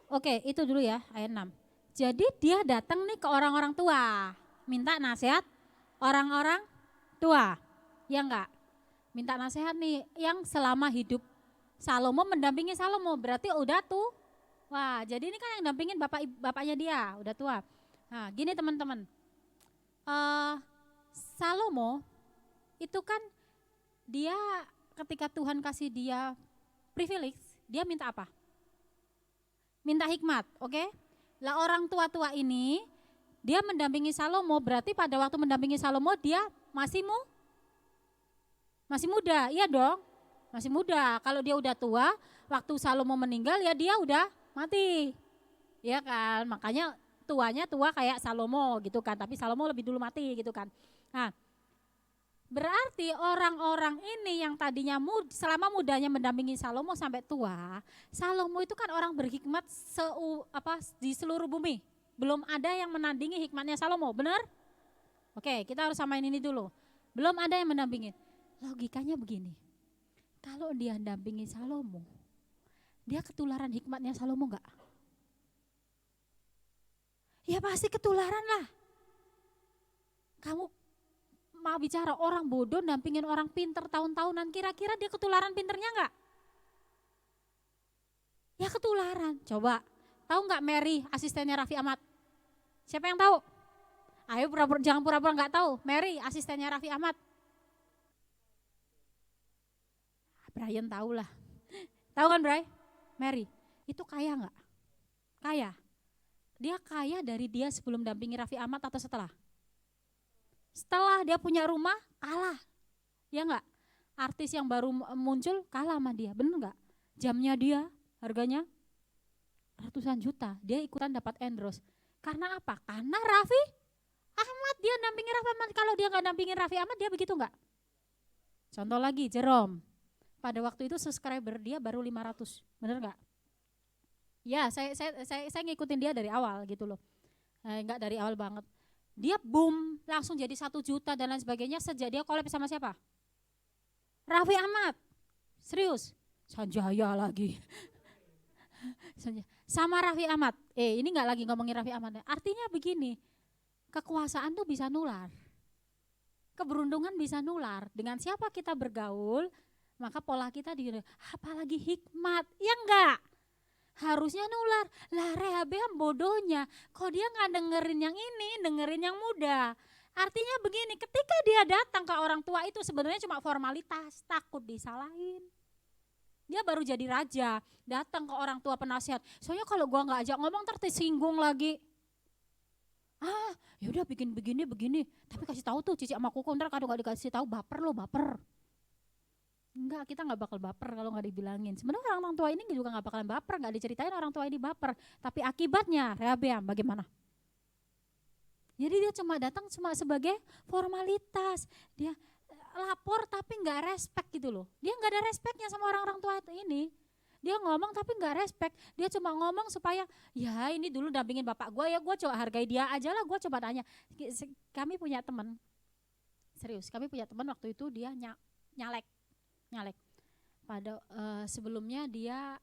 Oke, itu dulu ya ayat 6. Jadi dia datang nih ke orang-orang tua, minta nasihat orang-orang tua. Ya enggak? Minta nasihat nih yang selama hidup Salomo mendampingi Salomo, berarti udah tuh. Wah, jadi ini kan yang dampingin bapaknya dia, udah tua. Nah, gini teman-teman. Salomo itu kan dia ketika Tuhan kasih dia privilege, dia minta apa? Minta hikmat, oke? Lah orang tua-tua ini dia mendampingi Salomo, berarti pada waktu mendampingi Salomo dia masih muda, iya dong, masih muda. Kalau dia udah tua, waktu Salomo meninggal ya dia udah mati, ya kan? Makanya tuanya tua kayak Salomo gitu kan, tapi Salomo lebih dulu mati gitu kan. Nah, berarti orang-orang ini yang tadinya selama mudanya mendampingi Salomo sampai tua, Salomo itu kan orang berhikmat di seluruh bumi. Belum ada yang menandingi hikmatnya Salomo, benar? Oke, kita harus samain ini dulu. Belum ada yang mendampingi. Logikanya begini, kalau dia mendampingi Salomo, dia ketularan hikmatnya Salomo enggak? Ya pasti ketularan lah. Kamu mau bicara orang bodoh dampingin orang pinter tahun-tahunan, kira-kira dia ketularan pinternya enggak? Ya ketularan. Coba, tahu enggak Mary asistennya Raffi Ahmad? Siapa yang tahu? Ayo jangan pura-pura enggak tahu. Mary asistennya Raffi Ahmad. Brian tahu lah. Tahu kan Bray? Mary, itu kaya enggak? Kaya. Dia kaya dari dia sebelum dampingi Raffi Ahmad atau setelah? Setelah dia punya rumah, kalah. Ya enggak? Artis yang baru muncul kalah sama dia, bener enggak? Jamnya dia, harganya ratusan juta, dia ikutan dapat endorse. Karena apa? Karena Raffi Ahmad, dia dampingin Raffi Ahmad. Kalau dia enggak dampingin Raffi Ahmad, dia begitu enggak? Contoh lagi, Jerome. Pada waktu itu subscriber dia baru 500, bener enggak? Ya, saya ngikutin dia dari awal gitu loh. Enggak dari awal banget. Dia boom, langsung jadi 1 juta dan lain sebagainya sejak dia collab sama siapa? Raffi Ahmad. Serius, Sanjaya lagi. Sama Raffi Ahmad. Ini enggak lagi ngomongin Raffi Ahmad. Artinya begini, kekuasaan tuh bisa nular. Keberuntungan bisa nular. Dengan siapa kita bergaul, maka pola kita apalagi hikmat. Ya enggak? Harusnya nular. Lah Rehabeam bodohnya, kok dia nggak dengerin yang ini, dengerin yang muda. Artinya begini, ketika dia datang ke orang tua itu sebenarnya cuma formalitas, takut disalahin. Dia baru jadi raja, datang ke orang tua penasihat. Soalnya kalau gua nggak ajak ngomong tersinggung lagi. Ya udah bikin begini. Tapi kasih tahu tuh Cici sama Kuku, ntar kalau nggak dikasih tahu baper lo, baper. Enggak, kita nggak bakal baper kalau nggak dibilangin. Sebenarnya orang tua ini juga nggak bakalan baper, nggak diceritain orang tua ini baper. Tapi akibatnya Rehabeam bagaimana? Jadi dia cuma datang cuma sebagai formalitas. Dia lapor tapi nggak respect gitu loh. Dia nggak ada respectnya sama orang-orang tua ini. Dia ngomong tapi nggak respect. Dia cuma ngomong supaya ya ini dulu dampingin bapak gue ya, gue coba hargai dia aja lah. Gue coba tanya. Kami punya teman, serius, kami punya teman waktu itu dia nyalek. Pada sebelumnya dia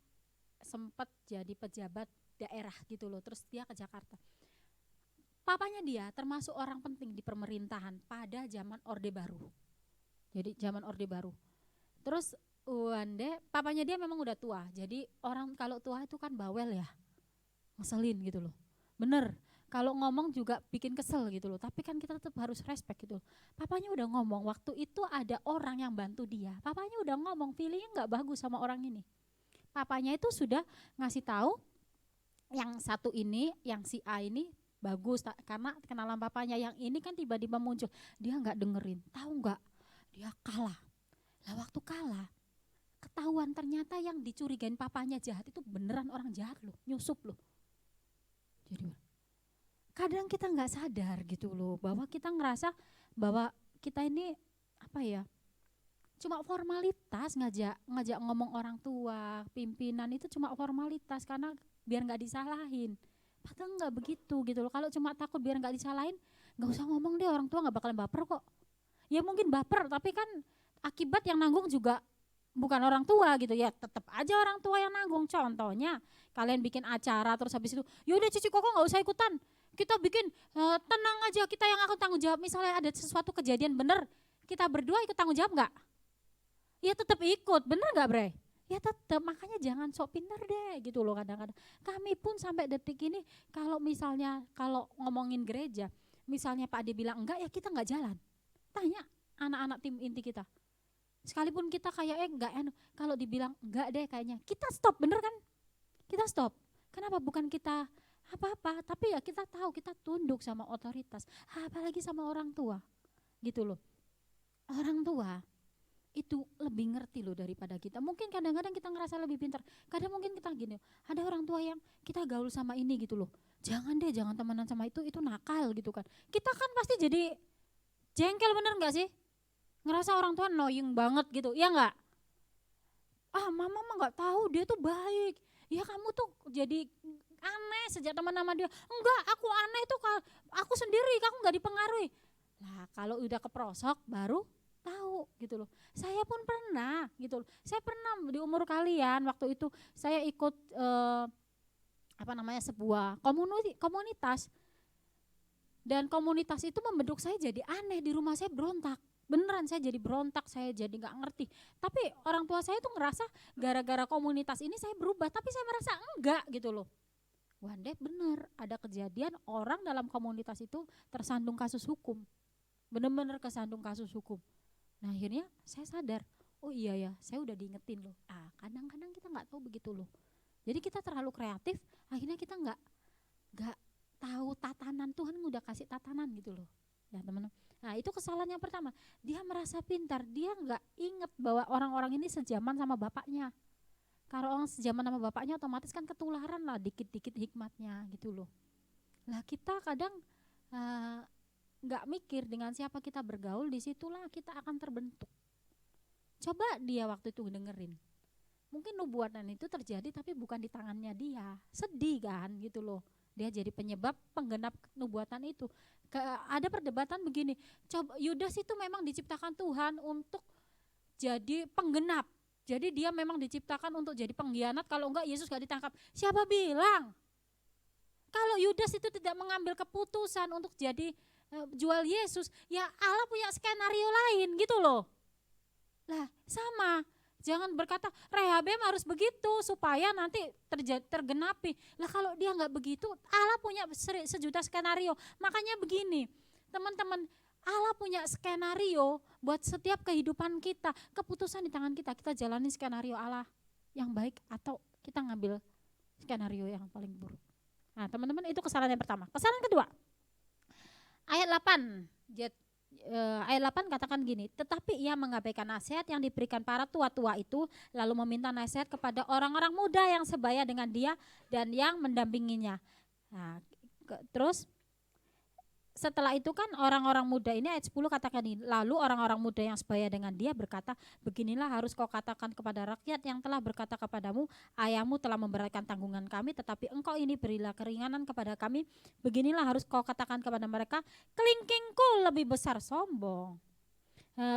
sempat jadi pejabat daerah gitu loh. Terus dia ke Jakarta. Papanya dia termasuk orang penting di pemerintahan pada zaman Orde Baru. Jadi zaman Orde Baru. Terus Wande, papanya dia memang udah tua. Jadi orang kalau tua itu kan bawel ya. Ngeselin gitu loh. Bener, kalau ngomong juga bikin kesel gitu loh. Tapi kan kita tetap harus respect gitu loh. Papanya udah ngomong, waktu itu ada orang yang bantu dia. Papanya udah ngomong, feelingnya gak bagus sama orang ini. Papanya itu sudah ngasih tahu yang satu ini, yang si A ini bagus. Karena kenalan papanya, yang ini kan tiba-tiba muncul. Dia gak dengerin, tahu gak? Dia kalah. Lah waktu kalah, ketahuan ternyata yang dicurigain papanya jahat itu beneran orang jahat loh, nyusup loh. Jadi kadang kita nggak sadar gitu loh, bahwa kita ngerasa bahwa kita ini apa ya, cuma formalitas, ngajak ngomong orang tua, pimpinan itu cuma formalitas karena biar nggak disalahin. Padahal nggak begitu gitu loh. Kalau cuma takut biar nggak disalahin, nggak usah ngomong deh, orang tua nggak bakalan baper kok. Ya mungkin baper, tapi kan akibat yang nanggung juga bukan orang tua gitu ya, tetap aja orang tua yang nanggung. Contohnya kalian bikin acara terus habis itu yaudah Cici Koko nggak usah ikutan, kita bikin tenang aja, kita yang akan tanggung jawab. Misalnya ada sesuatu kejadian bener, kita berdua ikut tanggung jawab nggak? Ya tetap ikut, bener nggak Bre? Ya tetap, makanya jangan sok pinter deh gitu loh. Kadang-kadang kami pun sampai detik ini kalau misalnya kalau ngomongin gereja, misalnya Pak Ade bilang enggak, ya kita nggak jalan. Tanya anak-anak tim inti kita. Sekalipun kita kayak enggak, kalau dibilang enggak deh kayaknya, kita stop, bener kan? Kita stop. Kenapa? Bukan kita apa-apa, tapi ya kita tahu kita tunduk sama otoritas, apalagi sama orang tua gitu loh. Orang tua itu lebih ngerti loh daripada kita. Mungkin kadang-kadang kita ngerasa lebih pintar, kadang mungkin kita gini, ada orang tua yang kita gaul sama ini gitu loh, jangan deh, jangan temenan sama itu nakal gitu kan. Kita kan pasti jadi jengkel, bener gak sih? Ngerasa orang tua annoying banget gitu, ya enggak? Ah mama mah nggak tahu dia tuh baik, ya kamu tuh jadi aneh sejak teman sama dia. Enggak, aku aneh tuh aku sendiri, kamu nggak dipengaruhi. Lah kalau udah keprosok baru tahu gitu loh. Saya pun pernah gitu loh, saya pernah di umur kalian waktu itu saya ikut sebuah komunitas, dan komunitas itu membentuk saya jadi aneh. Di rumah saya berontak. Beneran saya jadi berontak, saya jadi gak ngerti. Tapi orang tua saya tuh ngerasa gara-gara komunitas ini saya berubah, tapi saya merasa enggak gitu loh. Wande bener, ada kejadian orang dalam komunitas itu tersandung kasus hukum. Bener-bener kesandung kasus hukum. Nah akhirnya saya sadar, oh iya ya, saya udah diingetin loh. Kadang-kadang kita gak tahu begitu loh. Jadi kita terlalu kreatif, akhirnya kita gak tahu tatanan. Tuhan udah kasih tatanan gitu loh. Ya teman-teman. Nah itu kesalahan yang pertama, dia merasa pintar, dia nggak inget bahwa orang-orang ini sejaman sama bapaknya. Kalau orang sejaman sama bapaknya otomatis kan ketularan lah dikit-dikit hikmatnya gitu loh. Lah kita kadang nggak mikir dengan siapa kita bergaul, disitulah kita akan terbentuk. Coba dia waktu itu dengerin, mungkin nubuatan itu terjadi tapi bukan di tangannya dia, sedih kan gitu loh. Dia jadi penyebab penggenap nubuatan itu. Ada perdebatan begini, coba Yudas itu memang diciptakan Tuhan untuk jadi penggenap. Jadi dia memang diciptakan untuk jadi pengkhianat, kalau enggak Yesus gak ditangkap. Siapa bilang? Kalau Yudas itu tidak mengambil keputusan untuk jadi jual Yesus, ya Allah punya skenario lain gitu loh. Lah sama, jangan berkata Rehabem harus begitu supaya nanti tergenapi. Lah kalau dia nggak begitu, Allah punya sejuta skenario. Makanya begini, teman-teman, Allah punya skenario buat setiap kehidupan kita. Keputusan di tangan kita, kita jalani skenario Allah yang baik atau kita ngambil skenario yang paling buruk. Nah teman-teman, itu kesalahan yang pertama. Kesalahan kedua, ayat 8. Ayat 8 katakan gini, tetapi ia mengabaikan nasihat yang diberikan para tua-tua itu, lalu meminta nasihat kepada orang-orang muda yang sebaya dengan dia dan yang mendampinginya. Nah, terus setelah itu kan orang-orang muda ini ayat 10 katakan ini, lalu orang-orang muda yang sebaya dengan dia berkata, beginilah harus kau katakan kepada rakyat yang telah berkata kepadamu, ayahmu telah memberatkan tanggungan kami, tetapi engkau ini berilah keringanan kepada kami. Beginilah harus kau katakan kepada mereka, kelingkingku lebih besar, sombong.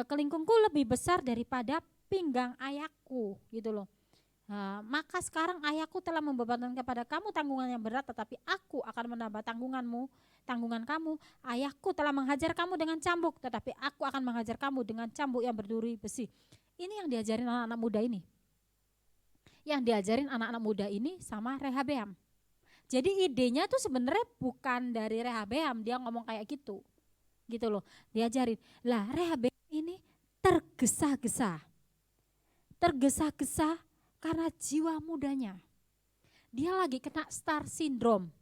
Kelingkingku lebih besar daripada pinggang ayahku, gitu loh. Maka sekarang ayahku telah membebankan kepada kamu tanggungan yang berat, tetapi aku akan menambah tanggungan kamu. Ayahku telah menghajar kamu dengan cambuk, tetapi aku akan menghajar kamu dengan cambuk yang berduri besi. Ini yang diajarin anak-anak muda ini. Yang diajarin anak-anak muda ini sama Rehabeam. Jadi idenya tuh sebenarnya bukan dari Rehabeam, dia ngomong kayak gitu loh, diajarin. Lah Rehabeam ini tergesa-gesa karena jiwa mudanya. Dia lagi kena star syndrome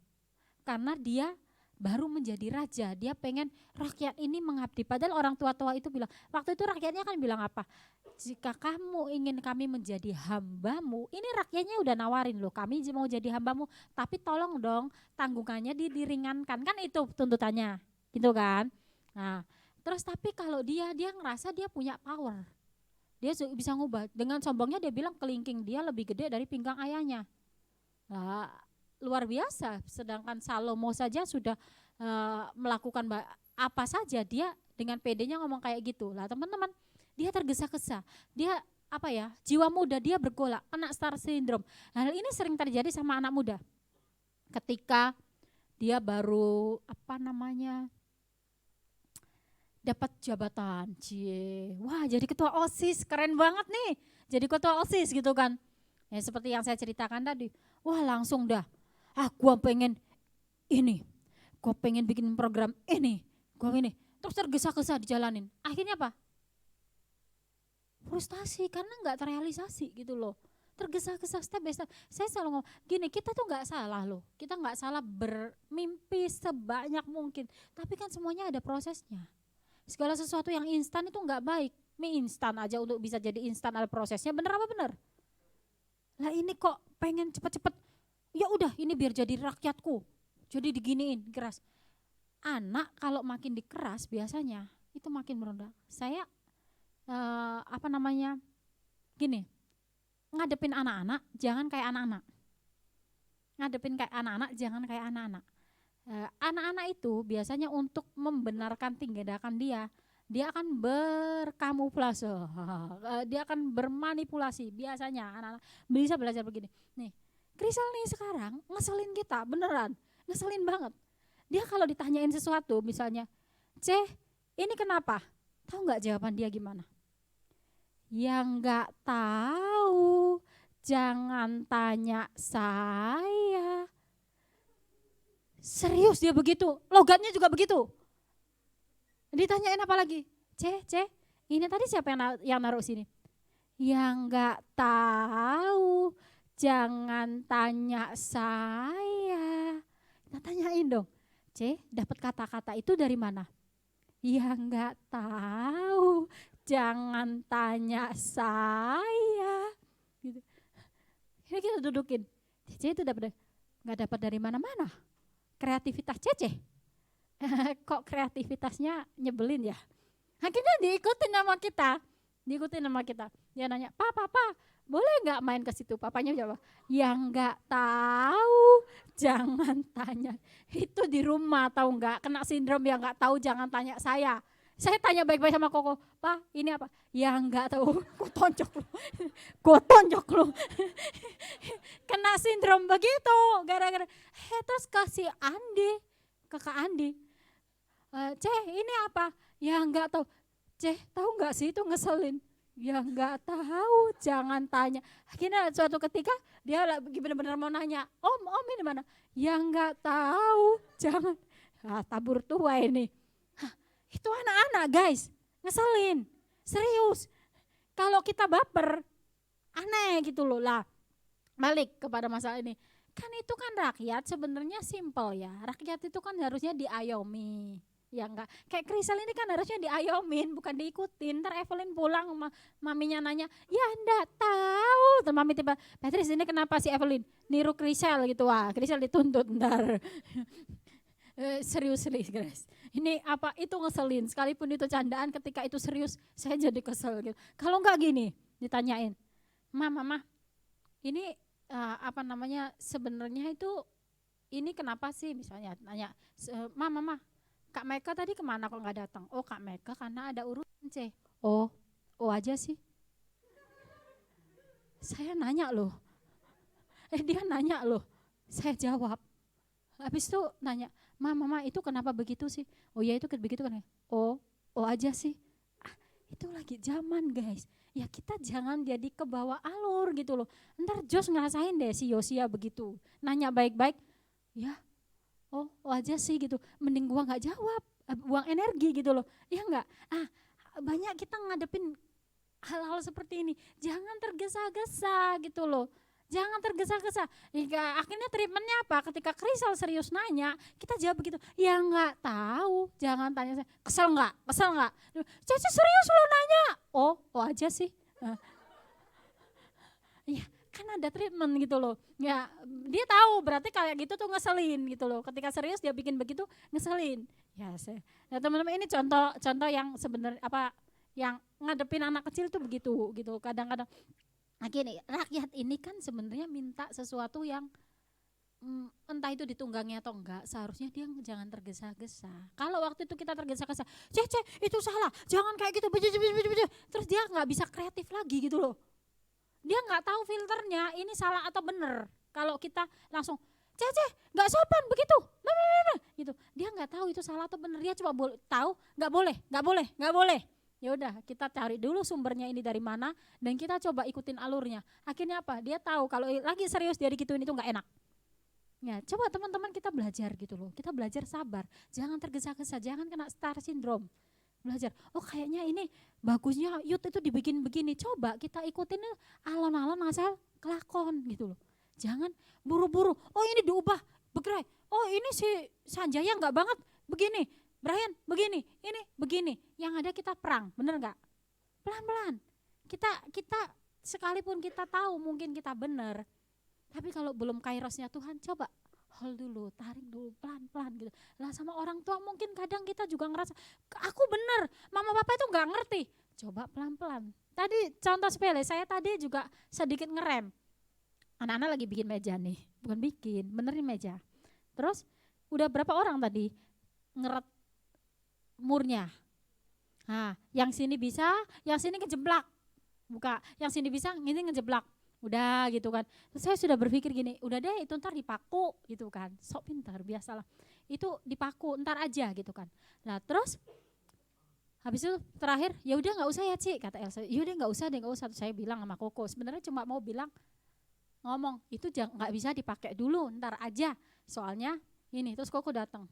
karena dia baru menjadi raja. Dia pengen rakyat ini mengabdi. Padahal orang tua-tua itu bilang, waktu itu rakyatnya kan bilang apa? Jika kamu ingin kami menjadi hambamu, ini rakyatnya udah nawarin loh, kami mau jadi hambamu, tapi tolong dong tanggungannya diringankan. Kan itu tuntutannya, gitu kan. Nah, terus tapi kalau dia ngerasa dia punya power. Dia bisa ngubah. Dengan sombongnya dia bilang kelingking dia lebih gede dari pinggang ayahnya. Nah, luar biasa. Sedangkan Salomo saja sudah melakukan apa saja, dia dengan pedenya ngomong kayak gitu. Lah teman-teman, dia tergesa-gesa. Dia jiwa muda dia bergolak, anak star syndrome. Hal ini sering terjadi sama anak muda. Ketika dia baru dapat jabatan, wah jadi ketua OSIS, keren banget nih, jadi ketua OSIS gitu kan. Ya seperti yang saya ceritakan tadi, wah langsung dah, gua pengen ini, gua pengen bikin program ini, terus tergesa-gesa dijalanin. Akhirnya apa? Frustasi karena nggak terrealisasi gitu loh. Tergesa-gesa step by step. Saya selalu ngomong gini, kita tuh nggak salah loh, kita nggak salah bermimpi sebanyak mungkin, tapi kan semuanya ada prosesnya. Segala sesuatu yang instan itu enggak baik. Mie instan aja untuk bisa jadi instan ada prosesnya, bener apa bener? Lah ini kok pengen cepet-cepet, ya udah ini biar jadi rakyatku, jadi diginiin keras. Anak kalau makin dikeras biasanya itu makin merendah. Saya gini, ngadepin anak-anak jangan kayak anak-anak. Ngadepin kayak anak-anak jangan kayak anak-anak. Anak-anak itu biasanya untuk membenarkan tindakan dia akan berkamuflase, dia akan bermanipulasi. Biasanya anak-anak bisa belajar begini. Nih, Krisel nih sekarang ngeselin kita, beneran, ngeselin banget. Dia kalau ditanyain sesuatu, misalnya, ini kenapa? Tahu nggak jawaban dia gimana? Yang nggak tahu, jangan tanya saya. Serius dia begitu, logatnya juga begitu. Ditanyain apa lagi? Ini tadi siapa yang naruh sini? Yang nggak tahu, jangan tanya saya. Nah, tanyain dong, dapat kata-kata itu dari mana? Yang nggak tahu, jangan tanya saya. Gitu. Ini kita dudukin. Itu nggak dapat dari mana-mana. Kreativitas Cece, kok kreativitasnya nyebelin ya? Akhirnya diikutin sama kita. Dia nanya, Papa, boleh nggak main ke situ? Papanya jawab, yang nggak tahu jangan tanya. Itu di rumah tahu nggak? Kena sindrom yang nggak tahu jangan tanya saya. Saya tanya baik-baik sama Koko, Pak ini apa? Yang nggak tahu, gue tonjok lu. Kena sindrom begitu, gara-gara terus kasih kakak Andi, ini apa? Yang nggak tahu, tahu nggak sih itu ngeselin? Yang nggak tahu jangan tanya. Akhirnya suatu ketika dia benar-benar mau nanya, Om ini mana? Yang nggak tahu jangan. Tabur tua ini. Itu anak-anak guys, ngeselin, serius. Kalau kita baper, aneh gitu loh lah. Balik kepada masalah ini, kan itu kan rakyat sebenarnya simple ya. Rakyat itu kan harusnya diayomi, ya enggak. Kayak Krisel ini kan harusnya diayomin, bukan diikutin. Ntar Evelyn pulang, maminya nanya, ya enggak tahu. Terus mami tiba, Patrice ini kenapa si Evelyn niru Krisel gitu, wah Krisel dituntut ntar. Serius guys. Ini apa itu ngeselin, sekalipun itu candaan, ketika itu serius saya jadi kesel gitu. Kalau enggak gini, ditanyain, mama, ini apa namanya sebenarnya itu ini kenapa sih, misalnya nanya, mama, Kak Meka tadi kemana kok nggak datang? Oh Kak Meka karena ada urusan C. Oh aja sih. Saya nanya loh, dia nanya loh, saya jawab. Habis itu nanya, mama itu kenapa begitu sih? Oh ya itu begitu kan ya. Oh aja sih. Itu lagi zaman guys. Ya kita jangan jadi kebawa alur gitu loh. Ntar Jos ngerasain deh si Yosia begitu. Nanya baik-baik, ya oh aja sih gitu. Mending gua gak jawab, buang energi gitu loh. Ya enggak? Banyak kita ngadepin hal-hal seperti ini. Jangan tergesa-gesa gitu loh. Jangan tergesa-gesa. Akhirnya treatmentnya apa? Ketika Krisel serius nanya, kita jawab begitu. Ya enggak tahu. Jangan tanya saya. Kesel enggak? Caca serius lo nanya. Oh aja sih. Ya kan ada treatment gitu loh. Ya dia tahu berarti kayak gitu tuh ngeselin gitu loh. Ketika serius dia bikin begitu ngeselin. Ya teman-teman ini contoh yang sebenarnya apa yang ngadepin anak kecil tuh begitu gitu. Kadang-kadang gini, rakyat ini kan sebenarnya minta sesuatu yang entah itu ditunggangi atau enggak, seharusnya dia jangan tergesa-gesa. Kalau waktu itu kita tergesa-gesa, Cece itu salah, jangan kayak gitu, terus dia nggak bisa kreatif lagi gitu loh. Dia nggak tahu filternya ini salah atau benar. Kalau kita langsung, Cece nggak sopan begitu, gitu, dia nggak tahu itu salah atau benar. Dia cuma tahu nggak boleh. Ya udah kita cari dulu sumbernya ini dari mana dan kita coba ikutin alurnya. Akhirnya apa? Dia tahu kalau lagi serius dia digituin itu nggak enak. Ya coba teman-teman kita belajar gitu loh. Kita belajar sabar, jangan tergesa-gesa, jangan kena star syndrome. Belajar, oh kayaknya ini bagusnya Yud itu dibikin begini. Coba kita ikutin alon-alon asal kelakon gitu loh. Jangan buru-buru, oh ini diubah, bergerak. Oh ini si Sanjaya nggak banget begini. Brian begini, ini begini, yang ada kita perang, bener nggak? Pelan-pelan, kita sekalipun kita tahu mungkin kita bener, tapi kalau belum kairosnya Tuhan, coba hold dulu, tarik dulu, pelan-pelan gitu. Lah sama orang tua mungkin kadang kita juga ngerasa, aku bener, mama papa itu nggak ngerti, coba pelan-pelan. Tadi contoh sepele, saya tadi juga sedikit ngerem, anak-anak lagi bikin meja nih, bukan bikin, benerin meja. Terus udah berapa orang tadi ngeret murnya. Nah, yang sini bisa, yang sini ngejeblak. Buka, yang sini bisa, ini ngejeblak. Udah gitu kan. Terus saya sudah berpikir gini, udah deh itu ntar dipaku gitu kan. Sok pintar, biasalah. Itu dipaku, ntar aja gitu kan. Nah terus habis itu terakhir, ya udah nggak usah ya Ci, kata Elsa. Ya udah nggak usah deh, nggak usah. Terus saya bilang sama Koko, sebenarnya cuma mau bilang, ngomong itu nggak bisa dipakai dulu, ntar aja. Soalnya ini, terus Koko datang.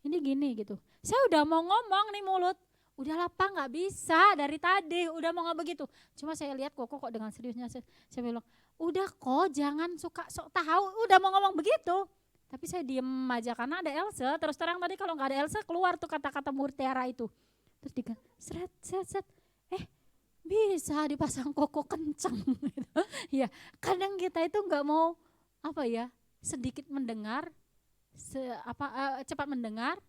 Ini gini gitu, saya udah mau ngomong nih mulut, udah lapang nggak bisa dari tadi, udah mau nggak begitu. Cuma saya lihat Koko kok dengan seriusnya, saya bilang, udah kok jangan suka sok tahu, udah mau ngomong begitu. Tapi saya diem aja karena ada Elsa, terus terang tadi kalau nggak ada Elsa keluar tuh kata-kata Mutiara itu. Terus dia seret, bisa dipasang Koko kenceng gitu. Ya kadang kita itu nggak mau apa ya, sedikit mendengar, cepat mendengar,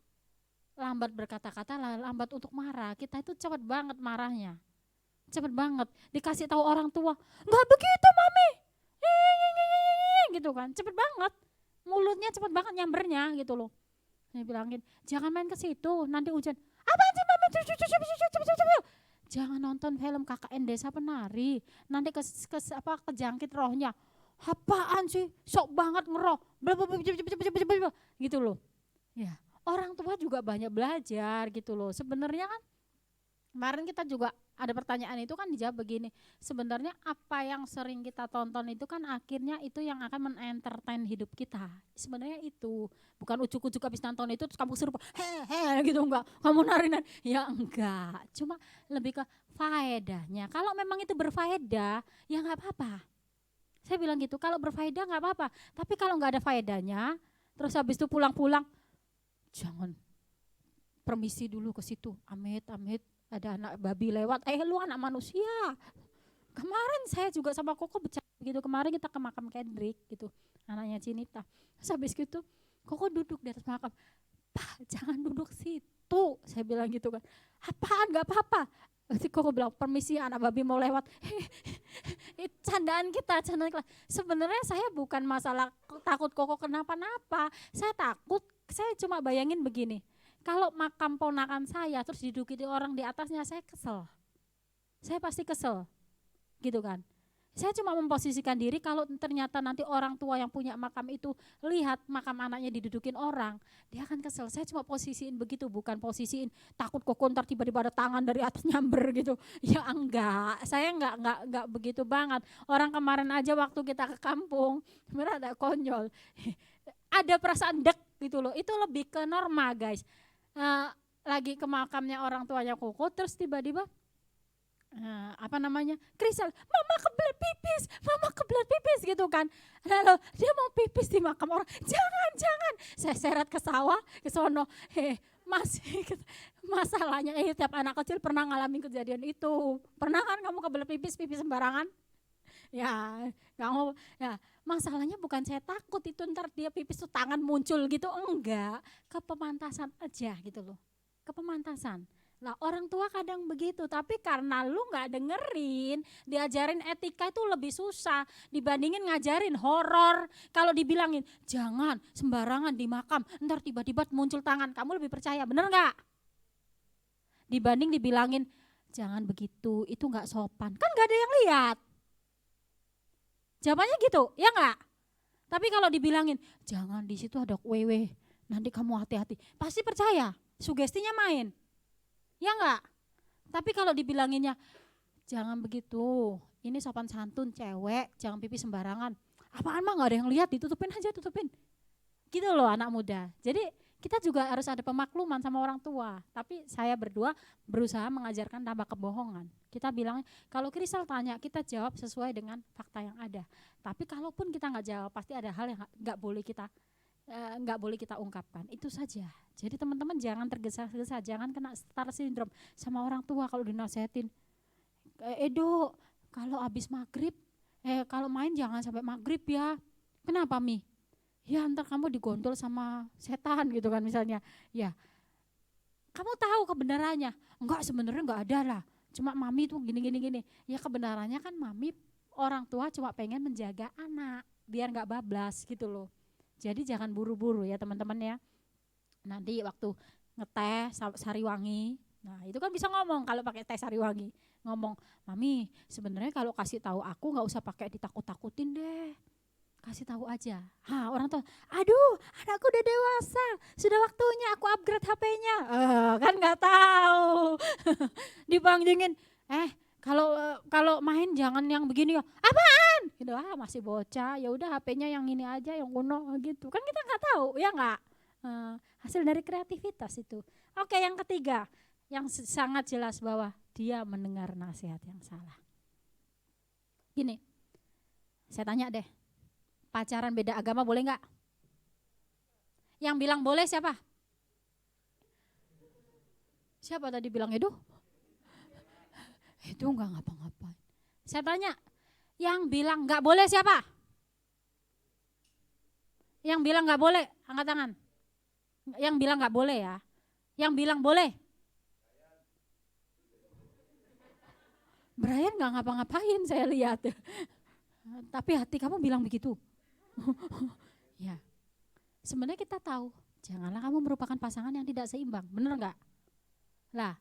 lambat berkata-kata, lambat untuk marah. Kita itu cepat banget marahnya, cepat banget. Dikasih tahu orang tua, nggak begitu mami, gitu kan, cepat banget, mulutnya cepat banget nyambernya gitu loh. Saya bilangin, jangan main ke situ, nanti hujan. Apaan sih mami? Jangan nonton film KKN Desa Penari, nanti kejangkit rohnya. Apaan sih, sok banget ngeroh, gitu loh. Ya, orang tua juga banyak belajar gitu loh. Sebenarnya kan kemarin kita juga ada pertanyaan itu kan dijawab begini. Sebenarnya apa yang sering kita tonton itu kan akhirnya itu yang akan men-entertain hidup kita. Sebenarnya itu bukan ujuk-ujuk habis nonton itu terus kamu suruh gitu enggak. Kamu nari-nari. Ya enggak. Cuma lebih ke faedahnya. Kalau memang itu berfaedah ya enggak apa-apa. Saya bilang gitu, kalau berfaedah nggak apa-apa. Tapi kalau nggak ada faedahnya, terus habis itu pulang-pulang, jangan permisi dulu ke situ. Amit, ada anak babi lewat. Lu anak manusia. Kemarin saya juga sama Koko bercanda gitu. Kemarin kita ke makam Kendrick gitu, anaknya Cinita. Terus habis gitu, Koko duduk di atas makam. Pak, jangan duduk situ, saya bilang gitu kan. Apaan, gak apa-apa. Nanti Koko bilang, permisi anak babi mau lewat. Candaan kita. Sebenarnya saya bukan masalah takut Koko kenapa-napa. Saya cuma bayangin begini. Kalau makam ponakan saya terus diduduki orang di atasnya, saya kesel. Saya pasti kesel, gitu kan. Saya cuma memposisikan diri kalau ternyata nanti orang tua yang punya makam itu lihat makam anaknya didudukin orang, dia akan kesel. Saya cuma posisiin begitu, bukan posisiin takut Koko ntar tiba-tiba ada tangan dari atas nyamber gitu. Ya enggak, saya enggak begitu banget. Orang kemarin aja waktu kita ke kampung, bener ada konyol. Ada perasaan dek gitu loh, itu lebih ke norma guys. Lagi ke makamnya orang tuanya Koko, terus tiba-tiba Krisel, mama kebelet pipis gitu kan. Lalu dia mau pipis di makam orang, jangan. Saya seret ke sawah, ke sono. Masalahnya tiap anak kecil pernah ngalamin kejadian itu. Pernah kan kamu kebelet pipis sembarangan? Ya, kamu ya, masalahnya bukan saya takut itu ntar dia pipis tuh tangan muncul gitu, enggak. Kepemantasan aja gitu loh. Kepemantasan. Nah orang tua kadang begitu, tapi karena lu gak dengerin, diajarin etika itu lebih susah dibandingin ngajarin horor. Kalau dibilangin jangan sembarangan di makam, ntar tiba-tiba muncul tangan, kamu lebih percaya, bener gak? Dibanding dibilangin jangan begitu, itu gak sopan, kan gak ada yang lihat. Jawabannya gitu, ya gak? Tapi kalau dibilangin jangan di situ ada wewe, nanti kamu hati-hati, pasti percaya, sugestinya main. Ya enggak? Tapi kalau dibilanginnya jangan begitu, ini sopan santun cewek, jangan pipis sembarangan. Apaan mah gak ada yang lihat, ditutupin aja, tutupin. Gitu loh anak muda. Jadi kita juga harus ada pemakluman sama orang tua. Tapi saya berdua berusaha mengajarkan tanpa kebohongan. Kita bilang kalau Krisel tanya, kita jawab sesuai dengan fakta yang ada. Tapi kalaupun kita gak jawab, pasti ada hal yang gak boleh kita ungkapkan, itu saja. Jadi teman-teman jangan tergesa-gesa, jangan kena star syndrome sama orang tua kalau dinasehatin. Edo, kalau habis maghrib, kalau main jangan sampai maghrib ya. Kenapa Mi? Ya ntar kamu digondol sama setan gitu kan misalnya. Ya, kamu tahu kebenarannya? Enggak, sebenarnya enggak ada lah. Cuma mami tuh gini. Ya kebenarannya kan mami orang tua cuma pengen menjaga anak biar enggak bablas gitu loh. Jadi jangan buru-buru ya teman-teman ya. Nanti waktu ngeteh sariwangi, nah itu kan bisa ngomong kalau pakai teh sariwangi. Ngomong, mami sebenarnya kalau kasih tahu aku nggak usah pakai ditakut-takutin deh. Kasih tahu aja. Orang tua, aduh anakku udah dewasa, sudah waktunya aku upgrade HP-nya. Kan nggak tahu. Dipanggilin, kalau main jangan yang begini ya. Apaan? Gitu, masih bocah, ya udah HP-nya yang ini aja, yang kuno gitu. Kan kita nggak tahu, ya nggak? Hasil dari kreativitas itu. Oke, yang ketiga, yang sangat jelas bahwa dia mendengar nasihat yang salah. Gini, saya tanya deh, pacaran beda agama boleh nggak? Yang bilang boleh siapa? Siapa tadi bilang itu? Itu nggak ngapa-ngapain. Saya tanya, yang bilang nggak boleh siapa? Yang bilang nggak boleh, angkat tangan. Yang bilang nggak boleh ya. Yang bilang boleh. Brian nggak ngapa-ngapain saya lihat. Tapi hati kamu bilang begitu. Ya, sebenarnya kita tahu, janganlah kamu merupakan pasangan yang tidak seimbang, bener nggak? Lah,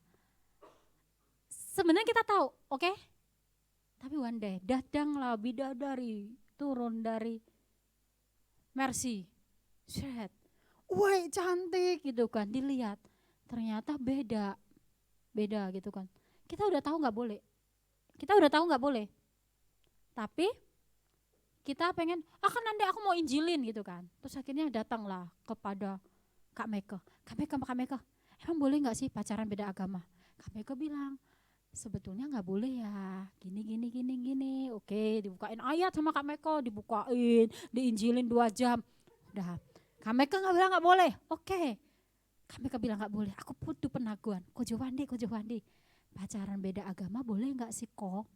sebenarnya kita tahu, oke? Tapi one day datanglah bidadari turun dari Mercy, set, woi cantik gitu kan, dilihat, ternyata beda gitu kan. Kita udah tahu nggak boleh, tapi kita pengen, kan nanti aku mau injilin gitu kan. Terus akhirnya datanglah kepada Kak Meka, emang boleh nggak sih pacaran beda agama? Kak Meka bilang, sebetulnya nggak boleh ya, gini. Oke, dibukain ayat sama Kak Meko, dibukain, diinjilin 2 jam. Udah, Kak Meko nggak bilang nggak boleh. Oke, Kak Meko bilang nggak boleh. Aku butuh penaguhan. Kojo Wandi, pacaran beda agama boleh nggak sih kok?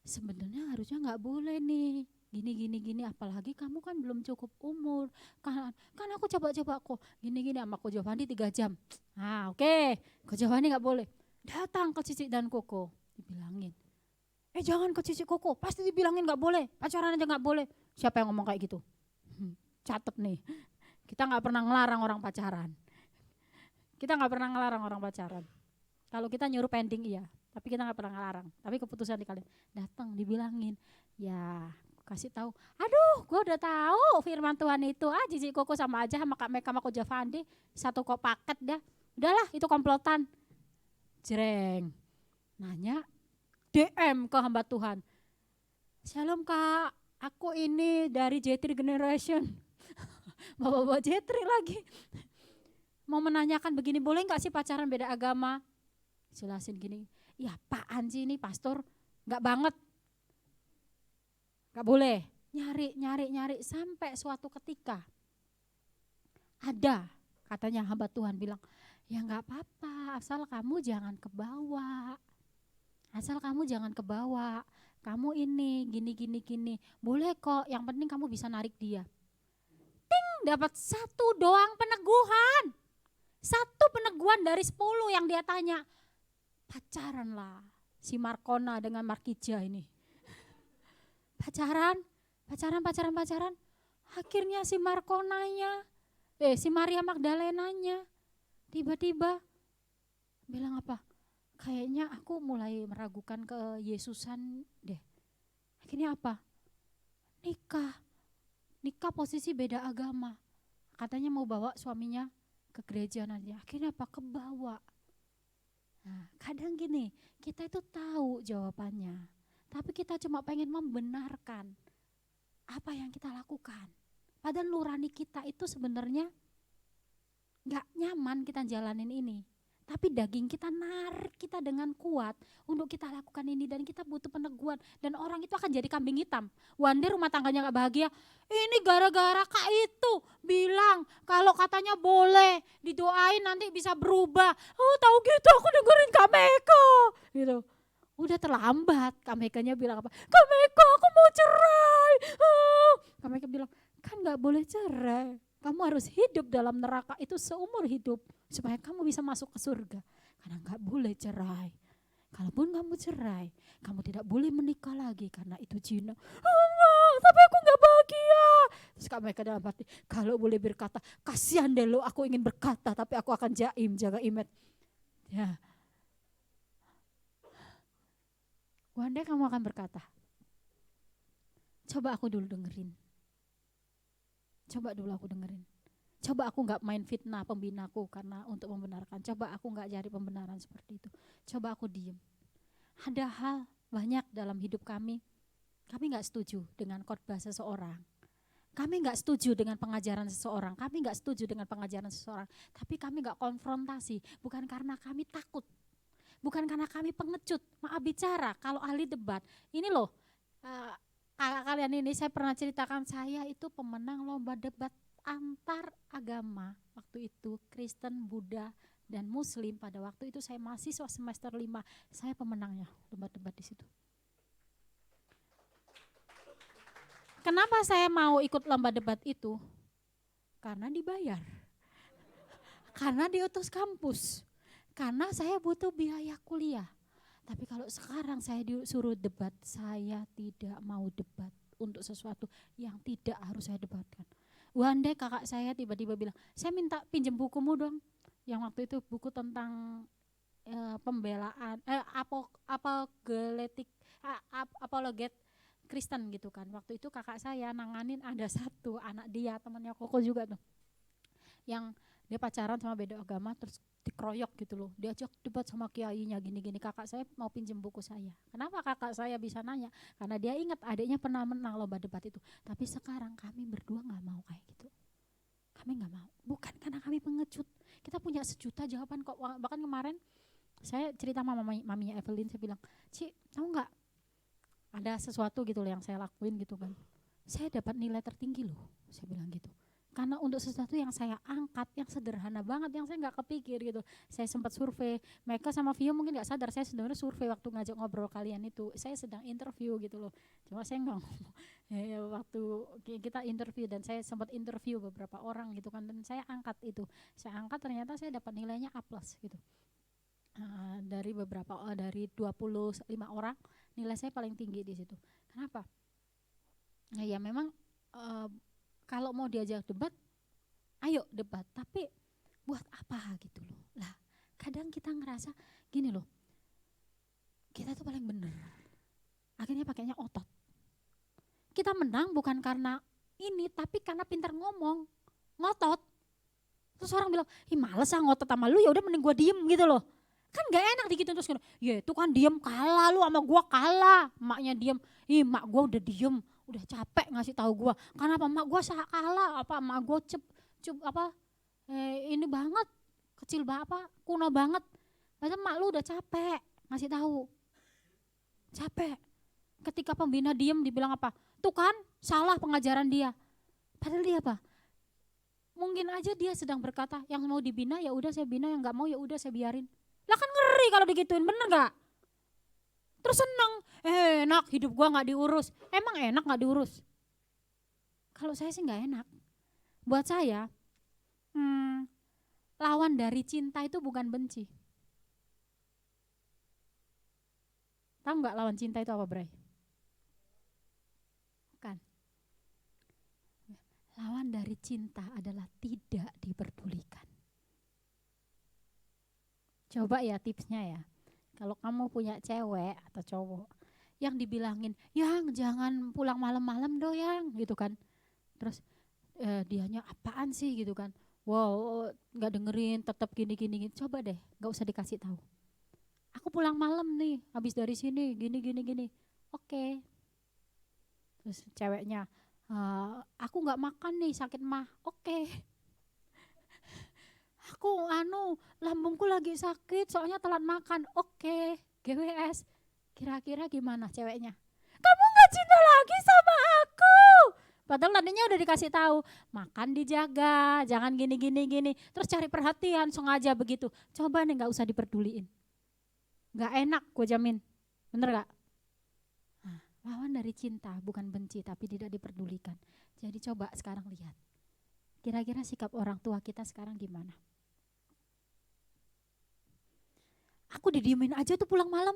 Sebenarnya harusnya nggak boleh nih. gini, apalagi kamu kan belum cukup umur, kan aku coba-coba kok, gini sama Ko Giovanni 3 jam. Oke, Ko Giovanni gak boleh, datang ke Cici dan Koko, dibilangin, jangan ke Cici Koko, pasti dibilangin gak boleh, pacaran aja gak boleh. Siapa yang ngomong kayak gitu? Catet nih, kita gak pernah ngelarang orang pacaran. Kalau kita nyuruh pending iya, tapi kita gak pernah ngelarang. Tapi keputusan di kalian, datang dibilangin, ya kasih tahu. Aduh, gue udah tahu firman Tuhan itu. Cici Koko sama aja sama Kak Meka sama Ko Giovanni, satu kok paket dah. Udahlah, itu komplotan. Jreng. Nanya DM ke hamba Tuhan. Shalom Kak, aku ini dari J3 Generation. Bapak-bapak J3 lagi. Mau menanyakan begini, boleh gak sih pacaran beda agama? Jelasin gini, ya apaan sih ini pastor, gak banget. Gak boleh, nyari sampai suatu ketika ada katanya hamba Tuhan bilang, ya gak apa-apa asal kamu jangan kebawa, kamu ini gini, boleh kok, yang penting kamu bisa narik dia. Dapat satu doang peneguhan. Dari 10 yang dia tanya. Pacaran lah si Markona dengan Markija ini. Pacaran. Akhirnya si Markonanya, si Maria Magdalenanya tiba-tiba bilang apa? Kayaknya aku mulai meragukan ke Yesusan deh. Akhirnya apa? Nikah posisi beda agama. Katanya mau bawa suaminya ke gereja nanti. Akhirnya apa? Kebawa. Nah, kadang gini, kita itu tahu jawabannya, tapi kita cuma pengen membenarkan apa yang kita lakukan. Padahal nurani kita itu sebenarnya gak nyaman kita jalanin ini. Tapi daging kita narik kita dengan kuat untuk kita lakukan ini, dan kita butuh peneguhan. Dan orang itu akan jadi kambing hitam. One day rumah tangganya gak bahagia, ini gara-gara Kak itu bilang kalau katanya boleh didoain nanti bisa berubah. Tahu gitu aku dengerin Kak Meka gitu. Udah terlambat. Kak Mekanya bilang apa? Kak Meka aku mau cerai. Kak Meka bilang kan gak boleh cerai. Kamu harus hidup dalam neraka itu seumur hidup supaya kamu bisa masuk ke surga. Karena gak boleh cerai. Kalaupun kamu cerai, kamu tidak boleh menikah lagi karena itu zina. Tapi aku gak bahagia. Terus Kak Meka dalam hati, kalau boleh berkata, kasihan deh lo, aku ingin berkata tapi aku akan jaga imet. Ya. One day kamu akan berkata, coba aku dulu dengerin. Coba aku gak main fitnah pembinaku karena untuk membenarkan. Coba aku gak cari pembenaran seperti itu. Coba aku diem. Ada hal banyak dalam hidup kami gak setuju dengan khotbah seseorang. Kami gak setuju dengan pengajaran seseorang. Kami gak setuju dengan pengajaran seseorang. Tapi kami gak konfrontasi. Bukan karena kami takut. Bukan karena kami pengecut. Maaf bicara, kalau ahli debat. Ini loh, kakak kalian ini saya pernah ceritakan, saya itu pemenang lomba debat antar agama waktu itu, Kristen, Buddha, dan Muslim. Pada waktu itu saya mahasiswa semester 5, saya pemenangnya lomba debat di situ. Kenapa saya mau ikut lomba debat itu? Karena dibayar, karena diutus kampus, karena saya butuh biaya kuliah. Tapi kalau sekarang saya disuruh debat, saya tidak mau debat untuk sesuatu yang tidak harus saya debatkan. One day kakak saya tiba-tiba bilang, saya minta pinjam bukumu dong. Yang waktu itu buku tentang pembelaan, apologet Kristen gitu kan. Waktu itu kakak saya nanganin ada satu anak dia, temannya Koko juga tuh, yang dia pacaran sama beda agama terus dikeroyok gitu loh, diajak debat sama kiainya gini-gini. Kakak saya mau pinjem buku saya. Kenapa kakak saya bisa nanya? Karena dia ingat adiknya pernah menang lomba debat itu. Tapi sekarang kami berdua gak mau kayak gitu. Kami gak mau, bukan karena kami pengecut. Kita punya sejuta jawaban kok. Bahkan kemarin saya cerita sama maminya Evelyn, saya bilang, Ci tahu gak ada sesuatu gitu loh yang saya lakuin gitu kan, saya dapat nilai tertinggi loh, saya bilang gitu. Karena untuk sesuatu yang saya angkat, yang sederhana banget, yang saya nggak kepikir gitu. Saya sempat survei, mereka sama Vio mungkin nggak sadar, saya sebenarnya survei waktu ngajak ngobrol kalian itu. Saya sedang interview gitu loh. Cuma saya nggak ngomong. Waktu kita interview dan saya sempat interview beberapa orang gitu kan. Dan saya angkat itu. Saya angkat ternyata saya dapat nilainya A+ gitu. Dari 25 orang, nilai saya paling tinggi di situ. Kenapa? Nah, ya memang kalau mau diajak debat, ayo debat, tapi buat apa gitu loh. Lah, kadang kita ngerasa gini loh, kita tuh paling bener. Akhirnya pakainya otot. Kita menang bukan karena ini, tapi karena pintar ngomong, ngotot. Terus orang bilang, ih males ngotot sama lu, ya udah mending gua diem gitu loh. Kan gak enak digituin terus, ya itu kan diem kalah lu sama gua kalah. Maknya diem, ih mak gua udah diem. Udah capek ngasih tahu gua. Kenapa mak gua kalah? Apa mak gua ini banget, kecil banget, kuno banget. Padahal mak lu udah capek ngasih tahu. Capek. Ketika pembina diem dibilang apa? Tuh kan salah pengajaran dia. Padahal dia apa? Mungkin aja dia sedang berkata, yang mau dibina ya udah saya bina, yang nggak mau ya udah saya biarin. Lah kan ngeri kalau digituin, bener nggak? Terus seneng, enak hidup gua nggak diurus. Emang enak nggak diurus? Kalau saya sih nggak enak. Buat saya, lawan dari cinta itu bukan benci. Tahu nggak lawan cinta itu apa, Bray? Bukan. Lawan dari cinta adalah tidak diperdulikan. Coba ya tipsnya ya. Kalau kamu punya cewek atau cowok yang dibilangin, yang jangan pulang malam-malam doh yang gitu kan. Terus dianya apaan sih gitu kan. Wow, nggak dengerin, tetap gini. Coba deh, nggak usah dikasih tahu. Aku pulang malam nih, habis dari sini, gini. Oke. Terus ceweknya, aku nggak makan nih, sakit mah. Oke. Aku lambungku lagi sakit soalnya telat makan. Oke, GWS. Kira-kira gimana ceweknya? Kamu gak cinta lagi sama aku. Padahal tadinya udah dikasih tahu, makan dijaga, jangan gini. Terus cari perhatian, sengaja begitu. Coba nih gak usah diperduliin. Gak enak, gue jamin. Bener gak? Nah, lawan dari cinta bukan benci tapi tidak diperdulikan. Jadi coba sekarang lihat. Kira-kira sikap orang tua kita sekarang gimana? Aku didiemin aja tuh pulang malam.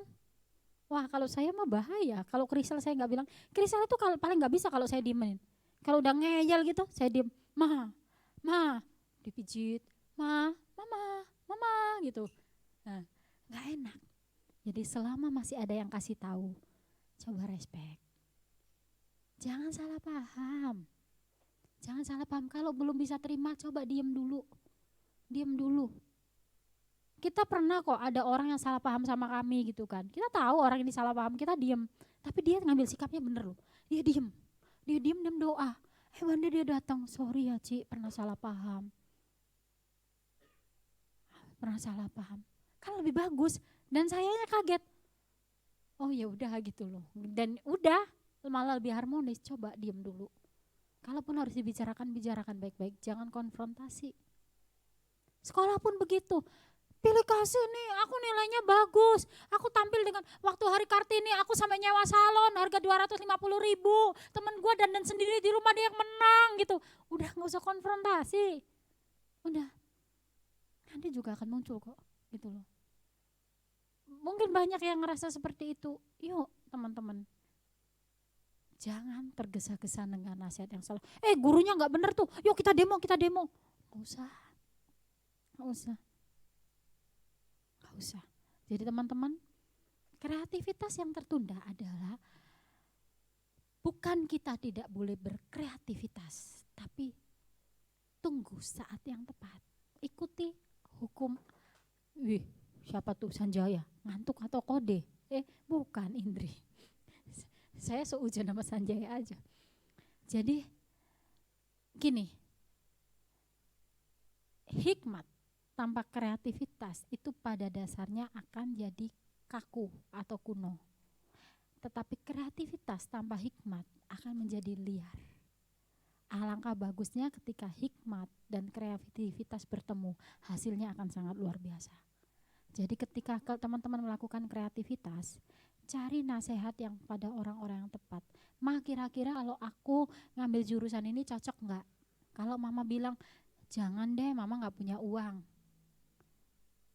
Wah kalau saya mah bahaya. Kalau Krisel saya gak bilang. Krisel itu paling gak bisa kalau saya diemin. Kalau udah ngeyel gitu saya diem. Ma, dipijit. Mama gitu. Nah, gak enak. Jadi selama masih ada yang kasih tahu, coba respect. Jangan salah paham. Kalau belum bisa terima coba diem dulu. Kita pernah kok ada orang yang salah paham sama kami gitu kan. Kita tahu orang ini salah paham, kita diem. Tapi dia ngambil sikapnya bener loh. Dia diem dan doa. Banda dia datang, sorry ya Ci, pernah salah paham. Kan lebih bagus. Dan sayanya kaget. Oh ya udah gitu loh. Dan udah malah lebih harmonis. Coba diem dulu. Kalaupun harus bicarakan baik-baik. Jangan konfrontasi. Sekolah pun begitu. Pilih kasih nih, aku nilainya bagus. Aku tampil dengan waktu hari Kartini, aku sampai nyewa salon harga 250.000. Temen gue dandan sendiri di rumah, dia yang menang gitu. Udah gak usah konfrontasi. Udah. Nanti juga akan muncul kok gitu loh. Mungkin banyak yang ngerasa seperti itu. Yuk teman-teman. Jangan tergesa-gesa dengan nasihat yang salah. Gurunya gak bener tuh, yuk kita demo. Gak usah. Jadi teman-teman, kreativitas yang tertunda adalah bukan kita tidak boleh berkreativitas, tapi tunggu saat yang tepat. Ikuti hukum. Siapa tuh Sanjaya? Ngantuk atau kode? Bukan Indri. Saya seujan sama Sanjaya aja. Jadi gini, hikmat tanpa kreativitas itu pada dasarnya akan jadi kaku atau kuno. Tetapi kreativitas tanpa hikmat akan menjadi liar. alangkah bagusnya ketika hikmat dan kreativitas bertemu, hasilnya akan sangat luar biasa. Jadi ketika teman-teman melakukan kreativitas, cari nasihat yang pada orang-orang yang tepat. Ma, kira-kira kalau aku ngambil jurusan ini cocok nggak? Kalau mama bilang, jangan deh, mama nggak punya uang.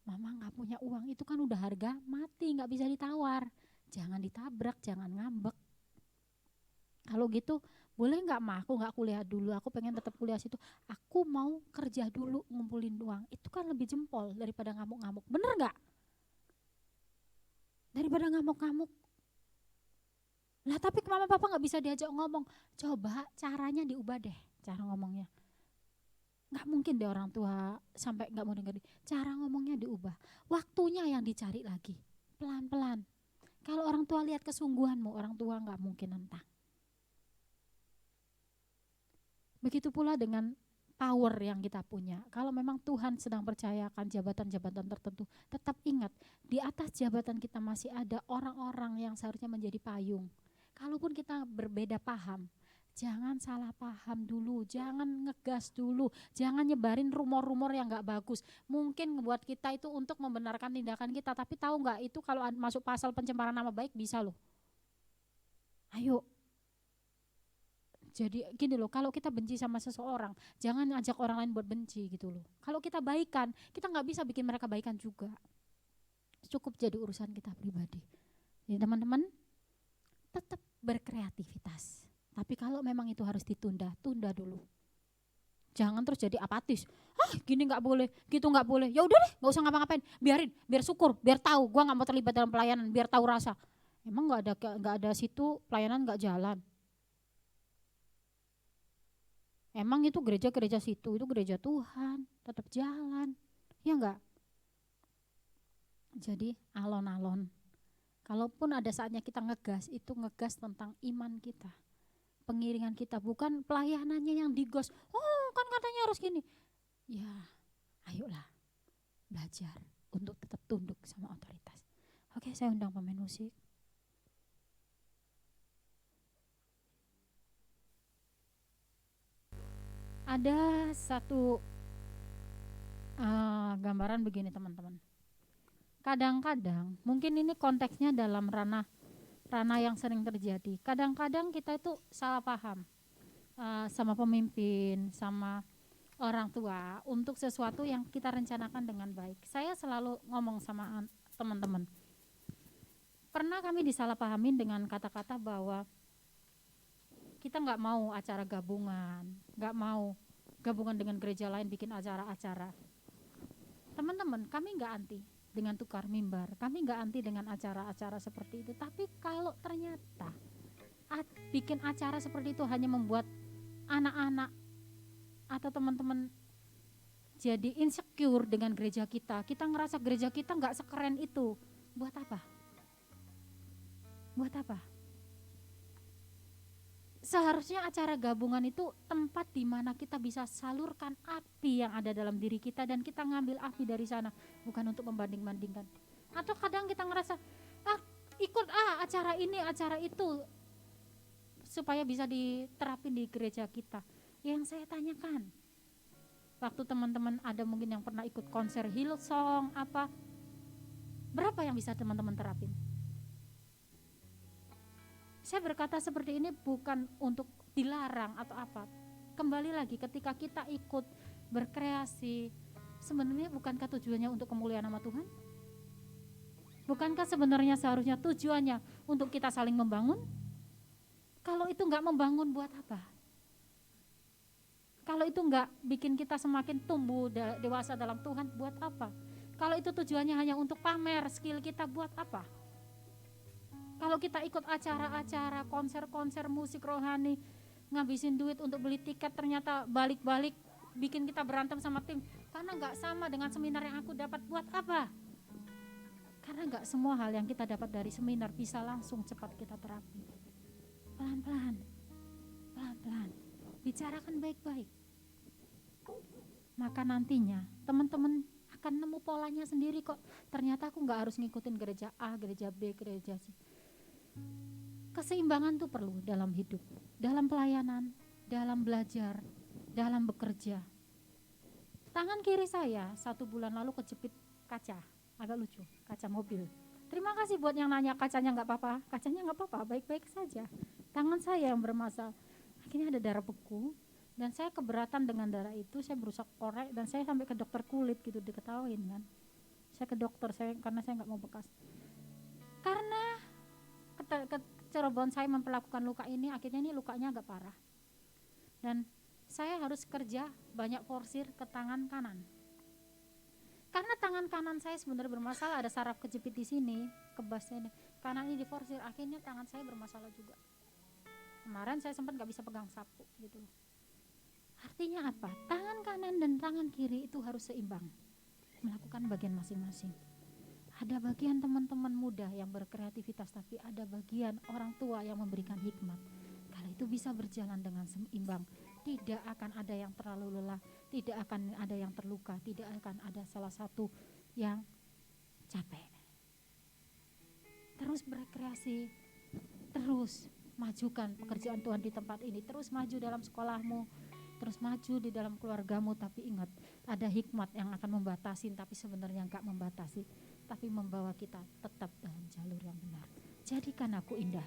Mama nggak punya uang, itu kan udah harga mati, nggak bisa ditawar. Jangan ditabrak, jangan ngambek. Kalau gitu, boleh nggak Ma, aku nggak kuliah dulu, aku pengen tetap kuliah situ. Aku mau kerja dulu ngumpulin uang. Itu kan lebih jempol daripada ngamuk-ngamuk. Bener nggak? Daripada ngamuk-ngamuk. Lah tapi mama papa nggak bisa diajak ngomong. Coba caranya diubah deh, cara ngomongnya. Nggak mungkin deh orang tua sampai nggak mau dengerin. Cara ngomongnya diubah. Waktunya yang dicari lagi, pelan-pelan. Kalau orang tua lihat kesungguhanmu, orang tua nggak mungkin nentang. Begitu pula dengan power yang kita punya. Kalau memang Tuhan sedang percayakan jabatan-jabatan tertentu, tetap ingat di atas jabatan kita masih ada orang-orang yang seharusnya menjadi payung. Kalaupun kita berbeda paham, jangan salah paham dulu, jangan ngegas dulu, jangan nyebarin rumor-rumor yang gak bagus. Mungkin buat kita itu untuk membenarkan tindakan kita, tapi tahu gak itu kalau masuk pasal pencemaran nama baik bisa loh. Ayo. Jadi gini loh, kalau kita benci sama seseorang, jangan ajak orang lain buat benci gitu loh. Kalau kita baikan, kita gak bisa bikin mereka baikan juga. Cukup jadi urusan kita pribadi. Jadi teman-teman, tetap berkreativitas. Tapi kalau memang itu harus ditunda, tunda dulu. Jangan terus jadi apatis. Gini nggak boleh, gitu nggak boleh. Ya udah deh, nggak usah ngapa-ngapain. Biarin, biar syukur, biar tahu. Gua nggak mau terlibat dalam pelayanan, biar tahu rasa. Emang nggak ada situ pelayanan nggak jalan. Emang itu gereja situ, itu gereja Tuhan, tetap jalan. Ya enggak? Jadi alon-alon. Kalaupun ada saatnya kita ngegas, itu ngegas tentang iman kita. Pengiringan kita, bukan pelayanannya yang digos. Oh kan katanya harus gini. Ya ayolah belajar untuk tetap tunduk sama otoritas. Oke, saya undang pemain musik. Ada satu gambaran begini teman-teman. Kadang-kadang mungkin ini konteksnya dalam ranah yang sering terjadi. Kadang-kadang kita itu salah paham sama pemimpin, sama orang tua untuk sesuatu yang kita rencanakan dengan baik. Saya selalu ngomong sama teman-teman. Pernah kami disalahpahamin dengan kata-kata bahwa kita nggak mau acara gabungan, nggak mau gabungan dengan gereja lain bikin acara-acara. Teman-teman, kami nggak anti dengan tukar mimbar, kami nggak anti dengan acara-acara seperti itu. Tapi kalau ternyata bikin acara seperti itu hanya membuat anak-anak atau teman-teman jadi insecure dengan gereja kita ngerasa gereja kita nggak sekeren itu, buat apa? Buat apa? Seharusnya acara gabungan itu tempat di mana kita bisa salurkan api yang ada dalam diri kita dan kita ngambil api dari sana, bukan untuk membanding-bandingkan. Atau kadang kita ngerasa ikut acara ini, acara itu supaya bisa diterapin di gereja kita. Yang saya tanyakan, waktu teman-teman ada mungkin yang pernah ikut konser Hillsong berapa yang bisa teman-teman terapin? Saya berkata seperti ini bukan untuk dilarang atau apa. Kembali lagi ketika kita ikut berkreasi, sebenarnya bukankah tujuannya untuk kemuliaan nama Tuhan? Bukankah sebenarnya seharusnya tujuannya untuk kita saling membangun? Kalau itu enggak membangun, buat apa? Kalau itu enggak bikin kita semakin tumbuh dewasa dalam Tuhan, buat apa? Kalau itu tujuannya hanya untuk pamer skill kita, buat apa? Kalau kita ikut acara-acara, konser-konser musik rohani, ngabisin duit untuk beli tiket, ternyata balik-balik bikin kita berantem sama tim karena nggak sama dengan seminar yang aku dapat, buat apa? Karena nggak semua hal yang kita dapat dari seminar bisa langsung cepat kita terapi. Pelan-pelan, bicarakan baik-baik. Maka nantinya teman-teman akan nemu polanya sendiri kok. Ternyata aku nggak harus ngikutin gereja A, gereja B, gereja C. Keseimbangan tuh perlu dalam hidup, dalam pelayanan, dalam belajar, dalam bekerja. Tangan kiri saya 1 bulan lalu kejepit kaca, agak lucu, kaca mobil. Terima kasih buat yang nanya kacanya nggak apa-apa, kacanya nggak apa-apa, baik-baik saja. Tangan saya yang bermasalah, akhirnya ada darah beku, dan saya keberatan dengan darah itu, saya berusaha korek, dan saya sampai ke dokter kulit gitu, diketawain kan. Saya ke dokter, karena saya nggak mau bekas. Karena kecerobohan saya memperlakukan luka ini, akhirnya ini lukanya agak parah. Dan saya harus kerja banyak forsir ke tangan kanan. Karena tangan kanan saya sebenarnya bermasalah, ada saraf kejepit di sini, kebasnya ini. Kanan ini diforsir, akhirnya tangan saya bermasalah juga. Kemarin saya sempat nggak bisa pegang sapu gitu. Artinya apa? Tangan kanan dan tangan kiri itu harus seimbang, melakukan bagian masing-masing. Ada bagian teman-teman muda yang berkreativitas, tapi ada bagian orang tua yang memberikan hikmat. Kalau itu bisa berjalan dengan seimbang, tidak akan ada yang terlalu lelah, tidak akan ada yang terluka, tidak akan ada salah satu yang capek. Terus berkreasi, terus majukan pekerjaan Tuhan di tempat ini, terus maju dalam sekolahmu, terus maju di dalam keluargamu, tapi ingat ada hikmat yang akan membatasi, tapi sebenarnya enggak membatasi, tapi membawa kita tetap dalam jalur yang benar. Jadikan aku indah.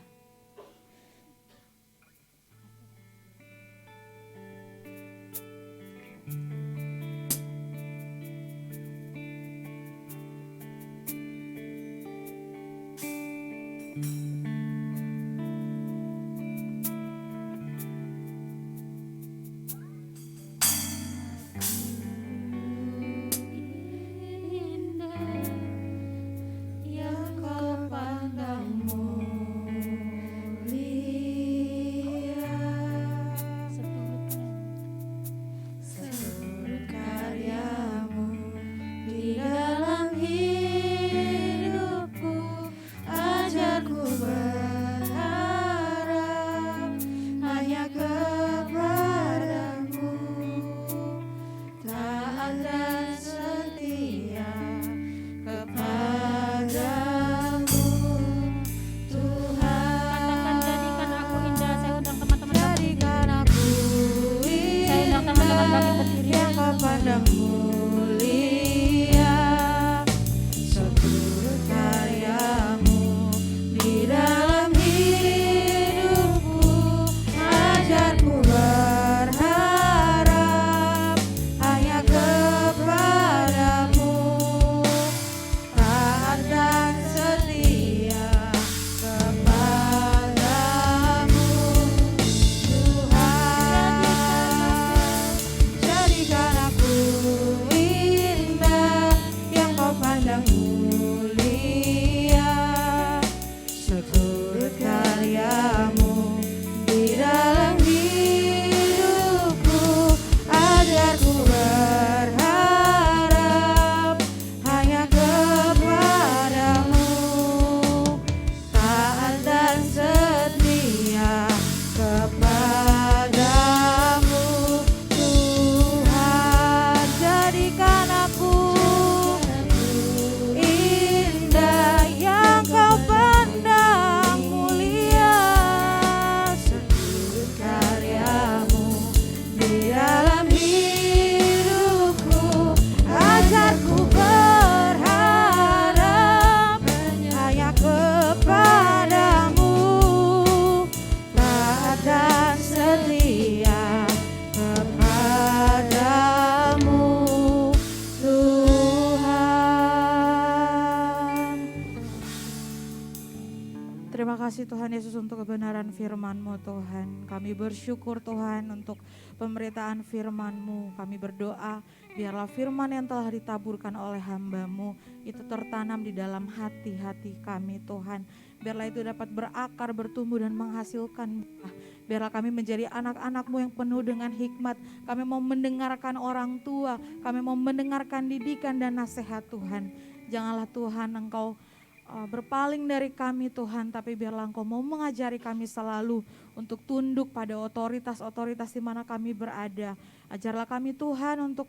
Terima kasih Tuhan Yesus untuk kebenaran firman-Mu Tuhan. Kami bersyukur Tuhan untuk pemberitaan firman-Mu. Kami berdoa biarlah firman yang telah ditaburkan oleh hamba-Mu itu tertanam di dalam hati-hati kami Tuhan. Biarlah itu dapat berakar, bertumbuh dan menghasilkan buah. Biarlah kami menjadi anak-anak-Mu yang penuh dengan hikmat. Kami mau mendengarkan orang tua, kami mau mendengarkan didikan dan nasihat Tuhan. Janganlah Tuhan Engkau berpaling dari kami Tuhan, tapi biarlah Engkau mau mengajari kami selalu untuk tunduk pada otoritas-otoritas di mana kami berada. Ajarlah kami Tuhan untuk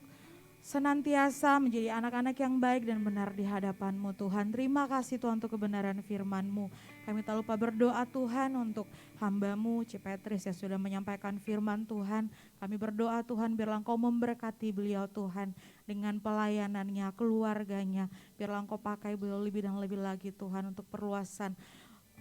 senantiasa menjadi anak-anak yang baik dan benar di hadapan-Mu Tuhan. Terima kasih Tuhan untuk kebenaran firman-Mu. Kami tak lupa berdoa Tuhan untuk hamba-Mu Cipetris yang sudah menyampaikan firman Tuhan. Kami berdoa Tuhan biarlah Engkau memberkati beliau Tuhan dengan pelayanannya, keluarganya. Biarlah Engkau pakai beliau lebih dan lebih lagi Tuhan untuk perluasan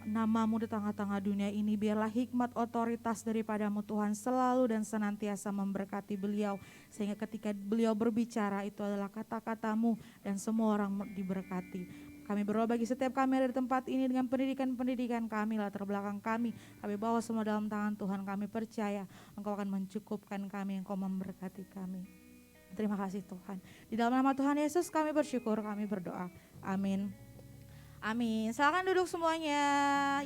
nama-Mu di tengah-tengah dunia ini. Biarlah hikmat otoritas daripada-Mu Tuhan selalu dan senantiasa memberkati beliau. Sehingga ketika beliau berbicara itu adalah kata-kata-Mu dan semua orang diberkati. Kami berdoa bagi setiap kami ada di tempat ini dengan pendidikan-pendidikan kami, latar belakang kami. Kami bawa semua dalam tangan Tuhan. Kami percaya Engkau akan mencukupkan kami, Engkau memberkati kami. Terima kasih Tuhan. Di dalam nama Tuhan Yesus kami bersyukur, kami berdoa. Amin. Amin. Silakan duduk semuanya.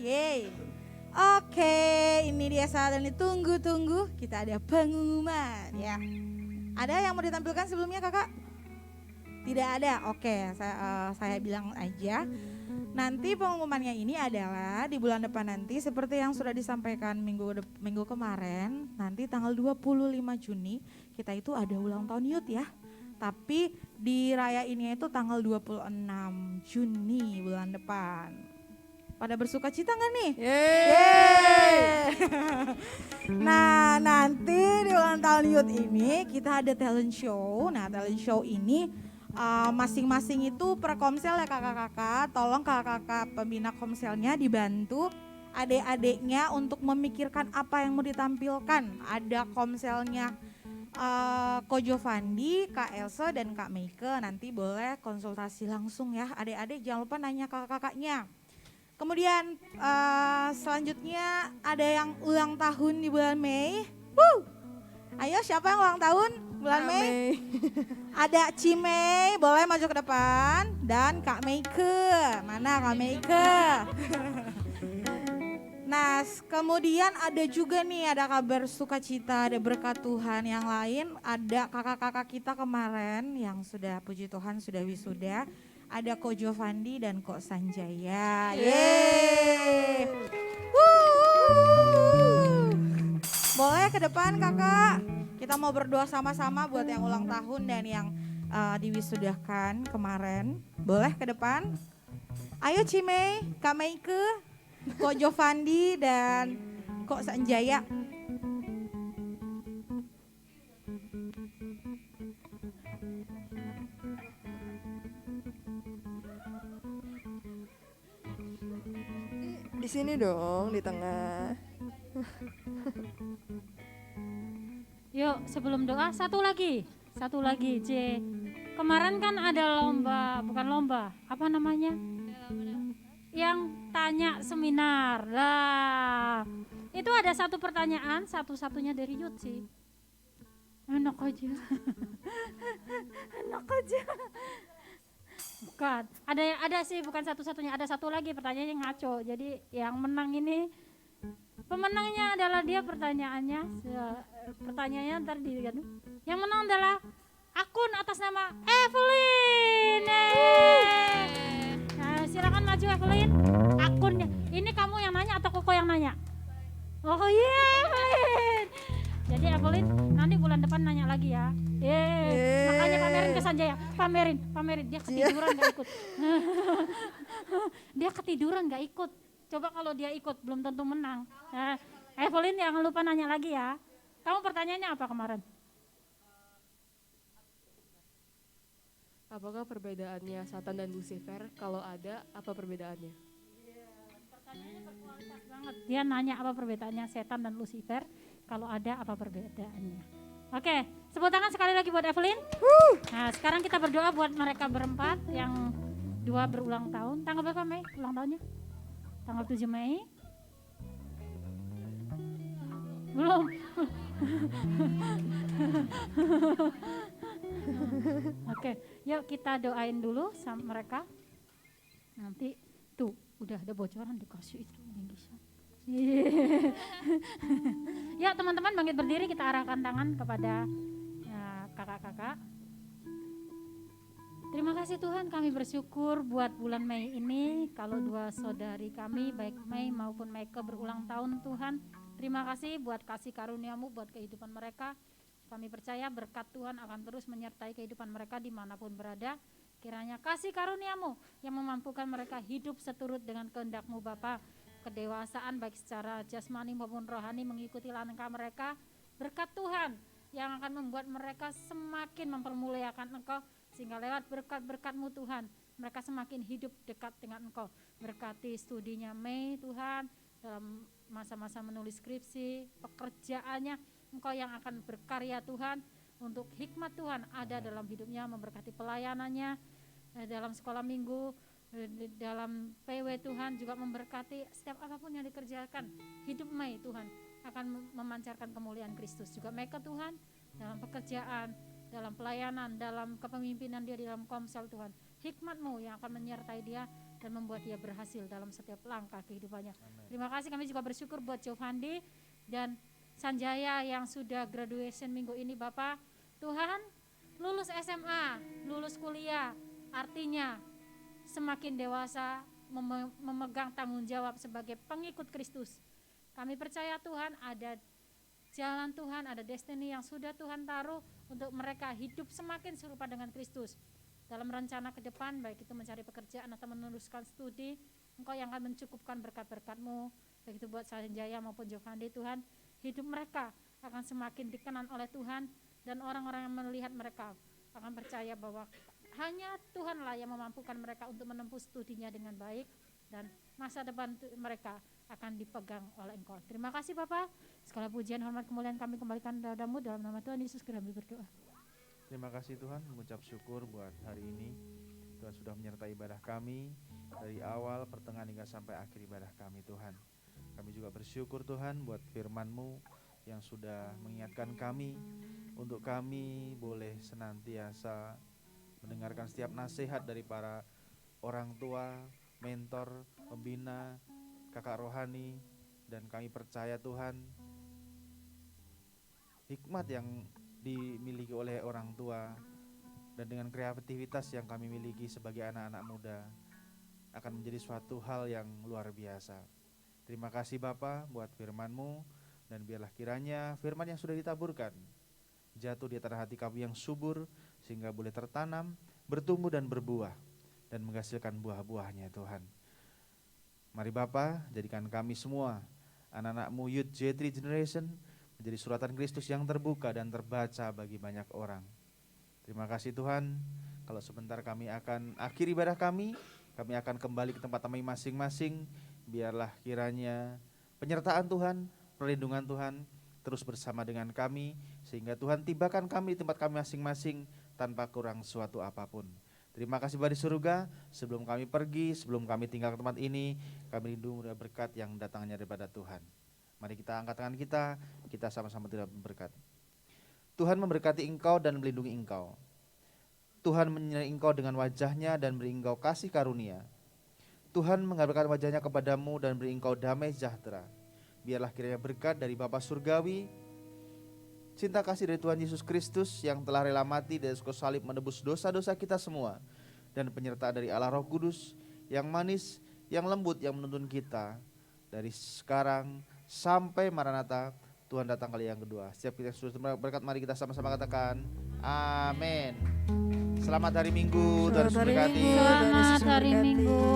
Yeay. Oke, ini dia saat yang ditunggu-tunggu. Kita ada pengumuman ya. Ada yang mau ditampilkan sebelumnya Kakak? Tidak ada. Oke, saya bilang aja. Nanti pengumumannya ini adalah di bulan depan nanti seperti yang sudah disampaikan minggu kemarin. Nanti tanggal 25 Juni kita itu ada ulang tahun youth ya. Tapi dirayainnya itu tanggal 26 Juni bulan depan. Pada bersuka cita nggak nih? Yeay. Nah nanti di ulang tahun youth ini kita ada talent show. Nah talent show ini masing-masing itu per komsel ya kakak-kakak. Tolong kakak-kakak pembina komselnya dibantu adik-adiknya untuk memikirkan apa yang mau ditampilkan. Ada komselnya Ko Jovandi, Kak Elsa dan Kak Meike. Nanti boleh konsultasi langsung ya adik-adik, jangan lupa nanya kakak-kakaknya. Kemudian selanjutnya ada yang ulang tahun di bulan Mei. Ayo siapa yang ulang tahun bulan Mei? Ada Cimei, boleh maju ke depan. Dan Kak Meike, mana Kak Meike? Nah kemudian ada juga nih, ada kabar sukacita, ada berkat Tuhan yang lain. Ada kakak-kakak kita kemarin yang sudah puji Tuhan sudah wisuda. Ada Ko Jovandi dan Ko Sanjaya. Yeay. Boleh ke depan kakak. Kita mau berdoa sama-sama buat yang ulang tahun dan yang diwisudahkan kemarin. Boleh ke depan. Ayo Cimei, Kak Meike, Ko Jovandi dan Ko Sanjaya.
Di sini dong, di tengah.
Yuk sebelum doa satu lagi C. Kemarin kan ada lomba, bukan lomba, apa namanya? Yang tanya seminar. Lah, itu ada satu pertanyaan, satu-satunya dari Yud sih. Enak aja. Enak aja. Bukan, ada sih, bukan satu-satunya, ada satu lagi pertanyaan yang ngaco. Jadi yang menang ini, pemenangnya adalah dia, pertanyaannya ntar diganti. Yang menang adalah akun atas nama Evelyn. Nah, silakan maju Evelyn. Akunnya, ini kamu yang nanya atau Koko yang nanya? Oh iya Evelyn. Jadi Evelyn nanti bulan depan nanya lagi ya. Makanya pamerin ke Sanjaya, pamerin. Dia ketiduran gak ikut. Dia ketiduran gak ikut. Coba kalau dia ikut belum tentu menang. Nah, Evelyn jangan lupa nanya lagi ya. Kamu pertanyaannya apa kemarin?
Apakah perbedaannya Satan dan Lucifer? Kalau ada, apa perbedaannya?
Pertanyaannya berkualitas banget. Dia nanya apa perbedaannya setan dan Lucifer. Kalau ada apa perbedaannya? Oke, tepuk tangan sekali lagi buat Evelyn. Nah, sekarang kita berdoa buat mereka berempat yang 2 berulang tahun. Tanggal berapa Mei ulang tahunnya? Tanggal 7 Mei. Belum. Oke, yuk kita doain dulu sama mereka. Nanti tuh udah ada bocoran dikasih itu Indonesia. Ya teman-teman bangkit berdiri, kita arahkan tangan kepada kakak-kakak. Terima kasih Tuhan, kami bersyukur buat bulan Mei ini kalau 2 saudari kami baik Mei maupun Meike berulang tahun Tuhan. Terima kasih buat kasih karunia-Mu buat kehidupan mereka. Kami percaya berkat Tuhan akan terus menyertai kehidupan mereka dimanapun berada. Kiranya kasih karunia-Mu yang memampukan mereka hidup seturut dengan kehendak-Mu Bapa. Kedewasaan baik secara jasmani maupun rohani mengikuti langkah mereka. Berkat Tuhan yang akan membuat mereka semakin mempermuliakan Engkau, sehingga lewat berkat-berkat-Mu Tuhan mereka semakin hidup dekat dengan Engkau. Berkati studinya Mei Tuhan dalam masa-masa menulis skripsi, pekerjaannya, Engkau yang akan berkarya Tuhan, untuk hikmat Tuhan ada dalam hidupnya, memberkati pelayanannya dalam sekolah minggu, dalam PW Tuhan juga memberkati setiap apapun yang dikerjakan. Hidup Mei Tuhan akan memancarkan kemuliaan Kristus. Juga Mei ke Tuhan dalam pekerjaan, dalam pelayanan, dalam kepemimpinan dia di dalam Komsel Tuhan. Hikmat-Mu yang akan menyertai dia dan membuat dia berhasil dalam setiap langkah kehidupannya. Terima kasih, kami juga bersyukur buat Jovandi dan Sanjaya yang sudah graduation minggu ini Bapak. Tuhan, lulus SMA, lulus kuliah, artinya semakin dewasa memegang tanggung jawab sebagai pengikut Kristus. Kami percaya Tuhan ada jalan Tuhan, ada destiny yang sudah Tuhan taruh untuk mereka hidup semakin serupa dengan Kristus. Dalam rencana ke depan, baik itu mencari pekerjaan atau meneruskan studi, Engkau yang akan mencukupkan berkat-berkat-Mu, baik itu buat Sanjaya maupun Jovandi Tuhan. Hidup mereka akan semakin dikenan oleh Tuhan, dan orang-orang yang melihat mereka akan percaya bahwa hanya Tuhanlah yang memampukan mereka untuk menempuh studinya dengan baik, dan masa depan mereka akan dipegang oleh Engkau. Terima kasih Bapak. Segala pujian, hormat, kemuliaan kami kembalikan kepadamu dalam nama Tuhan Yesus kami berdoa.
Terima kasih Tuhan, mengucap syukur buat hari ini. Tuhan sudah menyertai ibadah kami dari awal, pertengahan hingga sampai akhir ibadah kami Tuhan. Kami juga bersyukur Tuhan buat firman-Mu yang sudah mengingatkan kami untuk kami boleh senantiasa mendengarkan setiap nasihat dari para orang tua, mentor, pembina, kakak rohani, dan kami percaya Tuhan hikmat yang dimiliki oleh orang tua dan dengan kreativitas yang kami miliki sebagai anak-anak muda akan menjadi suatu hal yang luar biasa. Terima kasih Bapa buat firman-Mu, dan biarlah kiranya firman yang sudah ditaburkan jatuh di tanah hati kami yang subur sehingga boleh tertanam, bertumbuh dan berbuah dan menghasilkan buah-buahnya Tuhan. Mari Bapa, jadikan kami semua anak-anak-Mu Youth J3 Generation menjadi suratan Kristus yang terbuka dan terbaca bagi banyak orang. Terima kasih Tuhan. Kalau sebentar kami akan akhiri ibadah kami akan kembali ke tempat kami masing-masing. Biarlah kiranya penyertaan Tuhan, perlindungan Tuhan terus bersama dengan kami, sehingga Tuhan tibakan kami di tempat kami masing-masing tanpa kurang suatu apapun. Terima kasih Bapa di surga, sebelum kami pergi, sebelum kami tinggal ke tempat ini, kami rindu berkat yang datangnya daripada Tuhan. Mari kita angkat tangan kita sama-sama tidak berkat. Tuhan memberkati engkau dan melindungi engkau. Tuhan menyinari engkau dengan wajahnya dan beri engkau kasih karunia. Tuhan mengarahkan wajahnya kepadamu dan beri engkau damai sejahtera. Biarlah kiranya berkat dari Bapa Surgawi, cinta kasih dari Tuhan Yesus Kristus yang telah rela mati dari kayu salib menebus dosa-dosa kita semua, dan penyertaan dari Allah Roh Kudus yang manis, yang lembut, yang menuntun kita dari sekarang sampai Maranatha, Tuhan datang kali yang kedua. Setiap kita sudah berkat, mari kita sama-sama katakan amin. Selamat hari Minggu, Tuhan Yesus memberkati.
Selamat hari Minggu.